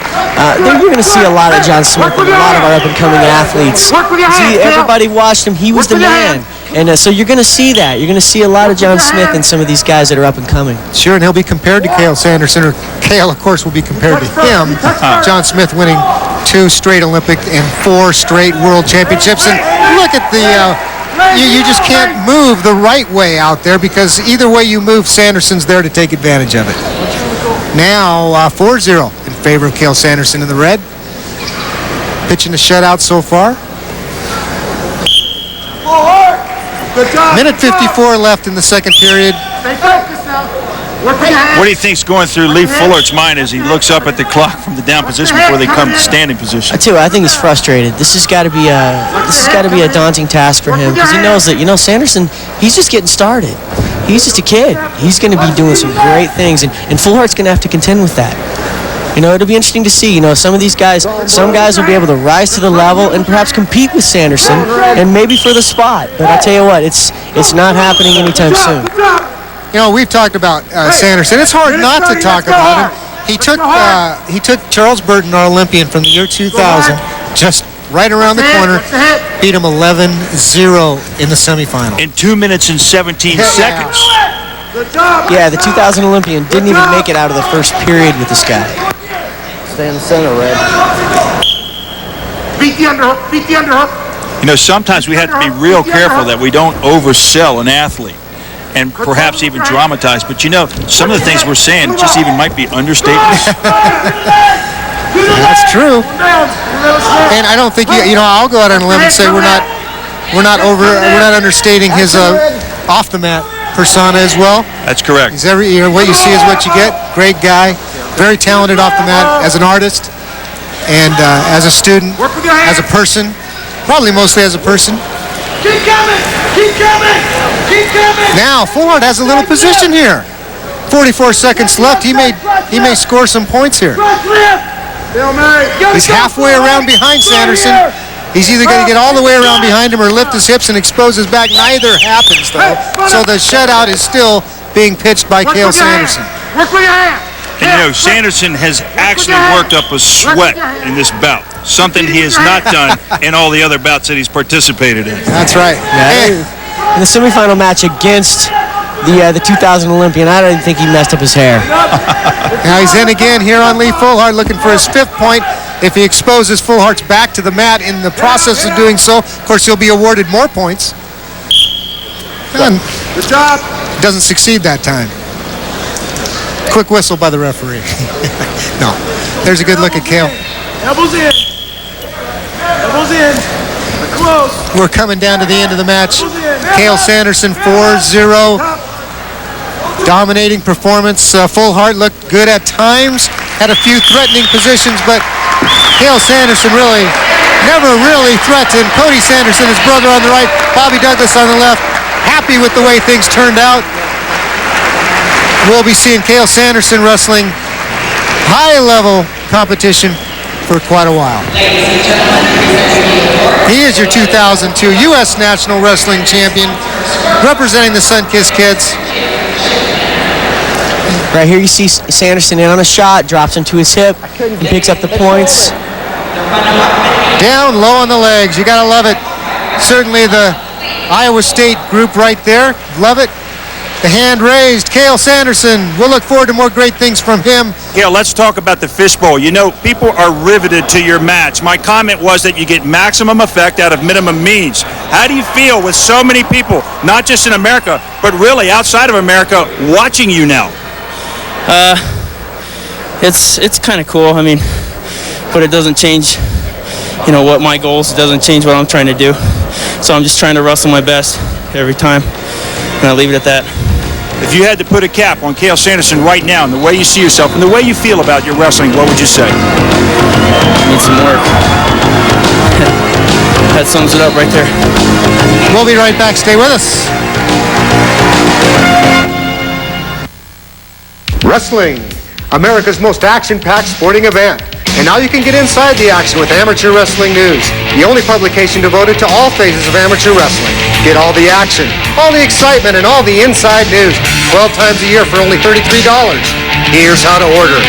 C: You're going to see a lot of John Smith and a lot of our up-and-coming athletes. See, everybody watched him. He was the man. And so you're going to see that. You're going to see a lot of John Smith and some of these guys that are up and coming.
A: Sure, and he'll be compared to Cael Sanderson, or Cael, of course, will be compared to him. John Smith winning 2 straight Olympic and 4 straight World Championships. And look at the... You just can't move the right way out there, because either way you move, Sanderson's there to take advantage of it. Now 4-0 in favor of Cael Sanderson in the red. Pitching a shutout so far. Minute 54 left in the second period.
B: What do you think's going through Lee Fullart's mind as he looks up at the clock from the down position before they come to standing position?
C: I think he's frustrated. This has got to be a daunting task for him, because he knows that Sanderson, he's just getting started. He's just a kid. He's going to be doing some great things, and Fulhart's going to have to contend with that. It'll be interesting to see. Some of these guys, some guys will be able to rise to the level and perhaps compete with Sanderson, and maybe for the spot. But I tell you what, it's not happening anytime soon.
A: We've talked about Sanderson. It's hard not to talk about him. He took Charles Burton, our Olympian from the year 2000, just right around the corner, beat him 11-0 in the semifinal.
B: In 2 minutes and 17 seconds.
C: Yeah, the 2000 Olympian didn't even make it out of the first period with this guy. Stay in the center, Red.
E: Beat the underhook.
B: Sometimes we have to be real careful that we don't oversell an athlete and perhaps even dramatize. But some of the things we're saying just even might be understatements.
A: That's true. And I don't think I'll go out on a limb and say we're not understating his off the mat persona as well.
B: That's correct.
A: He's what you see is what you get. Great guy, very talented off the mat as an artist, and as a student, as a person, probably mostly as a person.
E: Keep coming! Keep coming! Keep coming!
A: Now Fullhart has a little position here. 44 seconds left. He may score some points here. He's halfway around behind Sanderson. He's either going to get all the way around behind him or lift his hips and expose his back. Neither happens, though. So the shutout is still being pitched by Cael Sanderson.
B: And Sanderson has actually worked up a sweat in this bout, something he has not done in all the other bouts that he's participated in.
A: That's right.
C: In the semifinal match against the 2000 Olympian, I don't think he messed up his hair.
A: Now he's in again here on Lee Fullhart, looking for his 5th point. If he exposes Fullhart's back to the mat in the process of doing so, of course, he'll be awarded more points. And
E: good job.
A: Doesn't succeed that time. Quick whistle by the referee. No. There's a good look at Cael.
E: Elbows in. Elbows in. Close.
A: We're coming down to the end of the match. Cael Sanderson 4-0. Dominating performance. Fullhart looked good at times. Had a few threatening positions, but Cael Sanderson never really threatened. Cody Sanderson, his brother, on the right. Bobby Douglas on the left. Happy with the way things turned out. We'll be seeing Cael Sanderson wrestling high-level competition for quite a while. He is your 2002 U.S. National Wrestling Champion, representing the Sunkist Kids.
C: Right here you see Sanderson in on a shot, drops into his hip, and picks up the points.
A: Down low on the legs, you gotta love it. Certainly the Iowa State group right there, love it. The hand raised. Cale Sanderson. We'll look forward to more great things from him.
B: Yeah, let's talk about the fishbowl. You know, people are riveted to your match. My comment was that you get maximum effect out of minimum means. How do you feel with so many people, not just in America, but really outside of America, watching you now?
C: It's kind of cool. I mean, but it doesn't change, you know, what my goals. It doesn't change what I'm trying to do. So I'm just trying to wrestle my best every time, and I'll leave it at that.
B: If you had to put a cap on Cale Sanderson right now and the way you see yourself and the way you feel about your wrestling, what would you say?
C: Need some work. That sums it up right there.
A: We'll be right back. Stay with us. Wrestling, America's most action-packed sporting event. And now you can get inside the action with Amateur Wrestling News, the only publication devoted to all phases of amateur wrestling. Get all the action, all the excitement, and all the inside news 12 times a year for only $33. Here's how to order.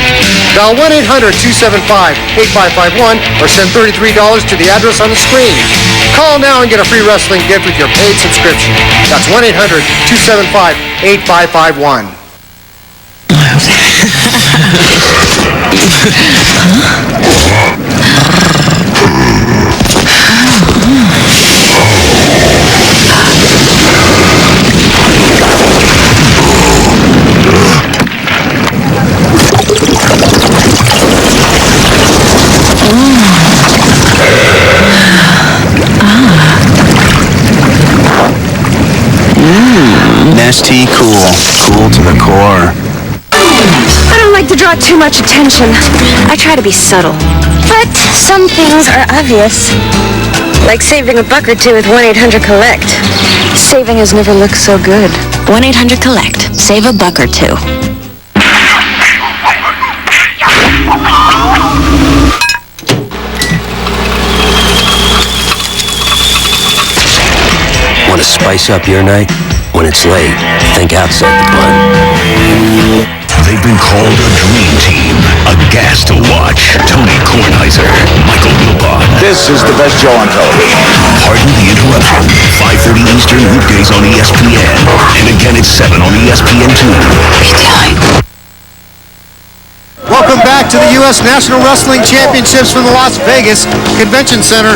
A: Dial 1-800-275-8551 or send $33 to the address on the screen. Call now and get a free wrestling gift with your paid subscription. That's 1-800-275-8551.
V: Nasty cool. Cool to the core.
S: I don't like to draw too much attention. I try to be subtle. But some things are obvious. Like saving a buck or two with 1-800-COLLECT. Saving has never looked so good.
N: 1-800-COLLECT. Save a buck or two.
V: Want to spice up your night? When it's late, think outside the bun.
G: They've been called a dream team, a gas to watch. Tony Kornheiser, Michael Wilbon. This is the best show on television. Pardon the interruption. 5:30 Eastern weekdays on ESPN, and again at 7 on ESPN2.
A: Welcome back to the U.S. National Wrestling Championships from the Las Vegas Convention Center.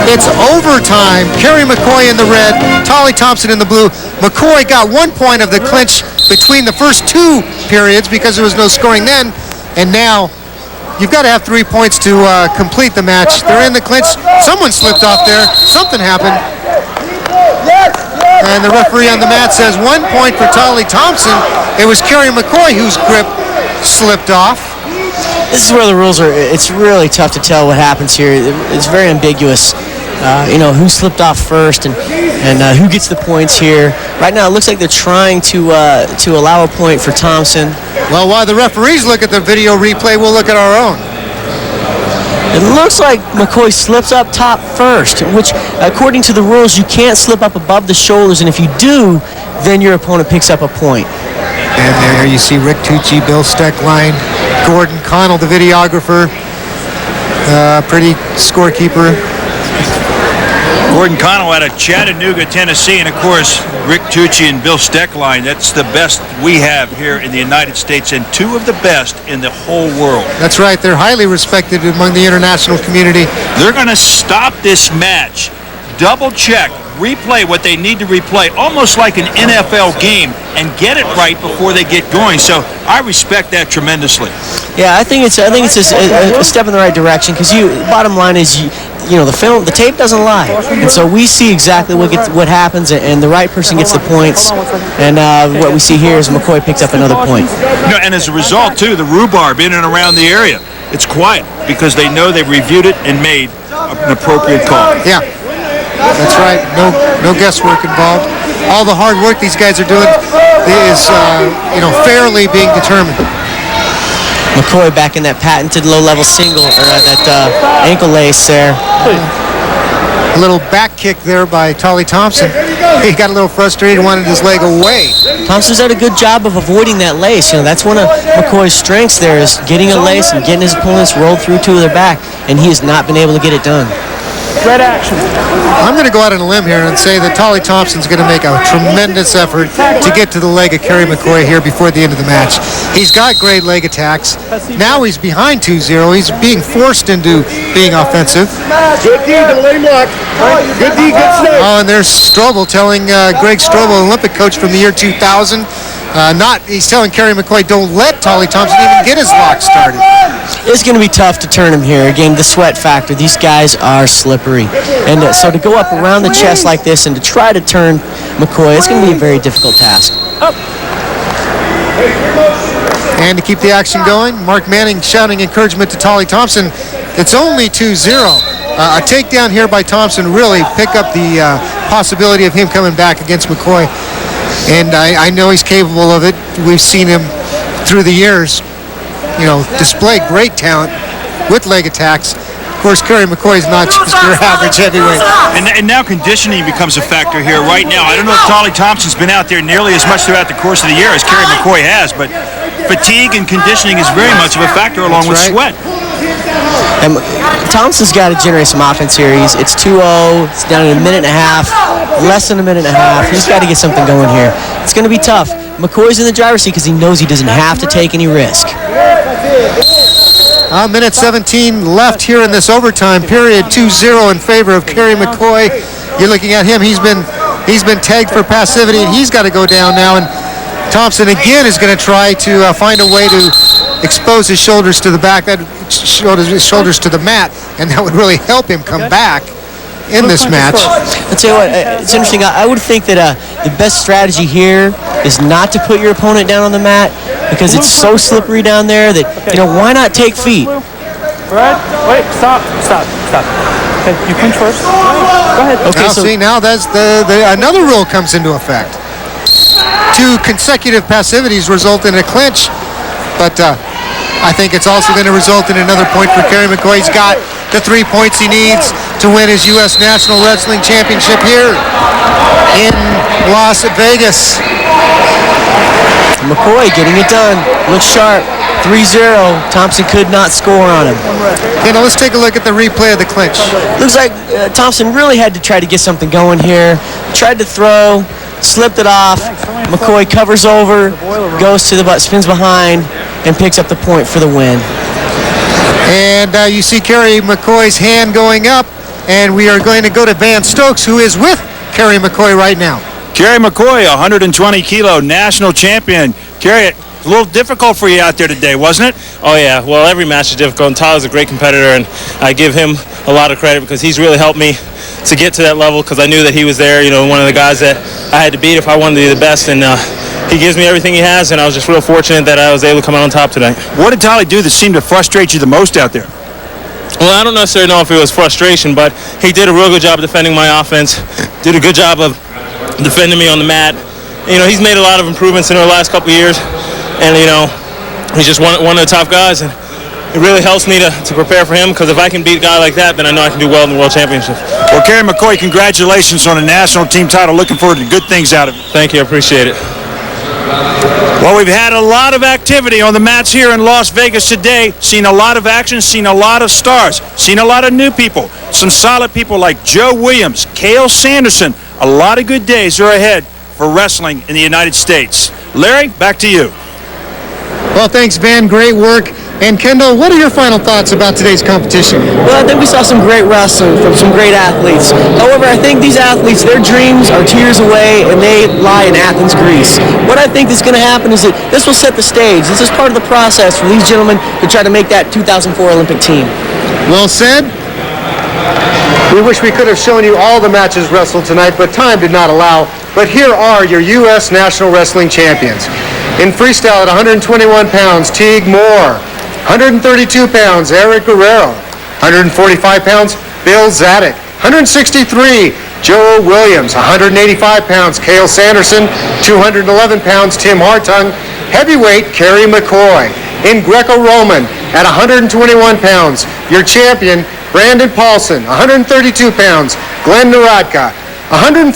A: It's overtime. Kerry McCoy in the red, Tolly Thompson in the blue. McCoy got 1 point of the clinch between the first two periods because there was no scoring then, and now you've got to have 3 points to complete the match. They're in the clinch. Someone slipped off there. Something happened. And the referee on the mat says 1 point for Tolly Thompson. It was Kerry McCoy whose grip slipped off.
C: This is where the rules are. It's really tough to tell what happens here. It's very ambiguous. You know, who slipped off first and who gets the points here. Right now, it looks like they're trying to allow a point for Thompson.
A: Well, while the referees look at the video replay, we'll look at our own.
C: It looks like McCoy slips up top first, which, according to the rules, you can't slip up above the shoulders, and if you do, then your opponent picks up a point.
A: And there you see Rick Tucci, Bill Steckline, Gordon Connell, the videographer, pretty scorekeeper.
B: Gordon Connell out of Chattanooga, Tennessee, and of course, Rick Tucci and Bill Steckline. That's the best we have here in the United States and two of the best in the whole world.
A: That's right. They're highly respected among the international community.
B: They're going to stop this match, double check, replay what they need to replay, almost like an NFL game, and get it right before they get going. So I respect that tremendously.
C: Yeah, I think it's a step in the right direction because bottom line is you know, the tape doesn't lie, and so we see exactly what happens, and the right person gets the points. And what we see here is McCoy picks up another point.
B: No, and as a result, too, the rhubarb in and around the area, it's quiet because they know they've reviewed it and made an appropriate call.
A: Yeah, that's right. No guesswork involved. All the hard work these guys are doing is, fairly being determined.
C: McCoy back in that patented low-level single, or that ankle lace there.
A: A little back kick there by Tolly Thompson. He got a little frustrated, wanted his leg away.
C: Thompson's done a good job of avoiding that lace. You know, that's one of McCoy's strengths there, is getting a lace and getting his opponents rolled through to their back, and he has not been able to get it done.
P: Red action.
A: I'm going to go out on a limb here and say that Tolly Thompson's going to make a tremendous effort to get to the leg of Kerry McCoy here before the end of the match. He's got great leg attacks. Now he's behind 2-0. He's being forced into being offensive.
I: Good D, don't let him lock. Good D, good snake.
A: Oh, and there's Strobel telling Greg Strobel, Olympic coach from the year 2000, he's telling Kerry McCoy, don't let Tolly Thompson even get his lock started.
C: It's going to be tough to turn him here. Again, the sweat factor. These guys are slippery. And so to go up around the chest like this and to try to turn McCoy, it's going to be a very difficult task.
A: And to keep the action going, Mark Manning shouting encouragement to Tolly Thompson. It's only 2-0. A takedown here by Thompson really pick up the possibility of him coming back against McCoy. And I know he's capable of it. We've seen him through the years, display great talent with leg attacks. Of course, Kerry McCoy is not just your average heavyweight.
B: And now conditioning becomes a factor here right now. I don't know if Tolly Thompson's been out there nearly as much throughout the course of the year as Kerry McCoy has, but fatigue and conditioning is very much of a factor along with sweat.
C: And Thompson's got to generate some offense here. It's 2-0. It's down in a minute and a half, less than a minute and a half. He's got to get something going here. It's going to be tough. McCoy's in the driver's seat because he knows he doesn't have to take any risk.
A: Minute 17 left here in this overtime period. 2-0 in favor of Kerry McCoy. You're looking at him. He's been tagged for passivity, and he's got to go down now. And Thompson again is going to try to find a way to expose his shoulders to the back, his shoulders to the mat, and that would really help him come back in this match.
C: I'll tell you what, it's interesting. I would think that the best strategy here is not to put your opponent down on the mat because it's so slippery down there that, why not take feet?
P: Red, wait, stop. Okay, you clinch first. Go ahead.
A: Okay, now that's another rule comes into effect. 2 consecutive passivities result in a clinch, but I think it's also going to result in another point for Kerry McCoy. He's got the 3 points he needs to win his U.S. National Wrestling Championship here in Las Vegas.
C: McCoy getting it done. Looks sharp. 3-0. Thompson could not score on him.
A: Okay, now let's take a look at the replay of the clinch.
C: Looks like Thompson really had to try to get something going here. Tried to throw, slipped it off. McCoy covers over, goes to the butt, spins behind, and picks up the point for the win.
A: And you see Kerry McCoy's hand going up, and we are going to go to Van Stokes, who is with Kerry McCoy right now.
B: Kerry McCoy, 120-kilo national champion. Kerry, a little difficult for you out there today, wasn't it?
D: Oh, yeah. Well, every match is difficult, and Tyler's a great competitor, and I give him a lot of credit because he's really helped me to get to that level because I knew that he was there, one of the guys that I had to beat if I wanted to be the best, and he gives me everything he has, and I was just real fortunate that I was able to come out on top tonight.
B: What did Tolly do that seemed to frustrate you the most out there?
D: Well, I don't necessarily know if it was frustration, but he did a real good job defending my offense, did a good job of defending me on the mat. He's made a lot of improvements in the last couple of years, and, he's just one of the top guys, and it really helps me to prepare for him because if I can beat a guy like that, then I know I can do well in the World Championship.
B: Well, Kerry McCoy, congratulations on a national team title. Looking forward to good things out of it.
D: Thank you. I appreciate it.
B: Well, we've had a lot of activity on the mats here in Las Vegas today. Seen a lot of action, seen a lot of stars, seen a lot of new people. Some solid people like Joe Williams, Cael Sanderson. A lot of good days are ahead for wrestling in the United States. Larry, back to you.
A: Well, thanks, Van. Great work. And Kendall, what are your final thoughts about today's competition?
C: Well, I think we saw some great wrestling from some great athletes. However, I think these athletes, their dreams are 2 years away, and they lie in Athens, Greece. What I think is going to happen is that this will set the stage. This is part of the process for these gentlemen to try to make that 2004 Olympic team.
A: Well said. We wish we could have shown you all the matches wrestled tonight, but time did not allow. But here are your U.S. National Wrestling Champions. In freestyle at 121 pounds, Teague Moore. 132 pounds, Eric Guerrero. 145 pounds, Bill Zadek. 163, Joe Williams. 185 pounds, Cael Sanderson. 211 pounds, Tim Hartung. Heavyweight, Kerry McCoy. In Greco-Roman at 121 pounds, your champion, Brandon Paulson. 132 pounds, Glenn Narodka. 145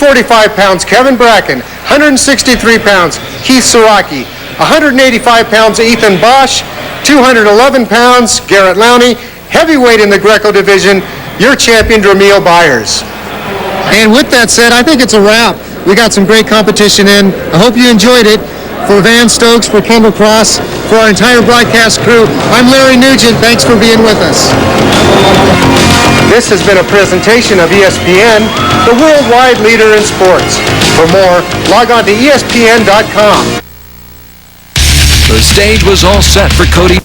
A: pounds, Kevin Bracken. 163 pounds, Keith Saraki. 185 pounds, Ethan Bosch. 211 pounds, Garrett Lowney. Heavyweight in the Greco division, your champion, Dramil Byers. And with that said, I think it's a wrap. We got some great competition in. I hope you enjoyed it. For Van Stokes, for Kendall Cross, for our entire broadcast crew, I'm Larry Nugent. Thanks for being with us. This has been a presentation of ESPN, the worldwide leader in sports. For more, log on to ESPN.com.
X: The stage was all set for Cody.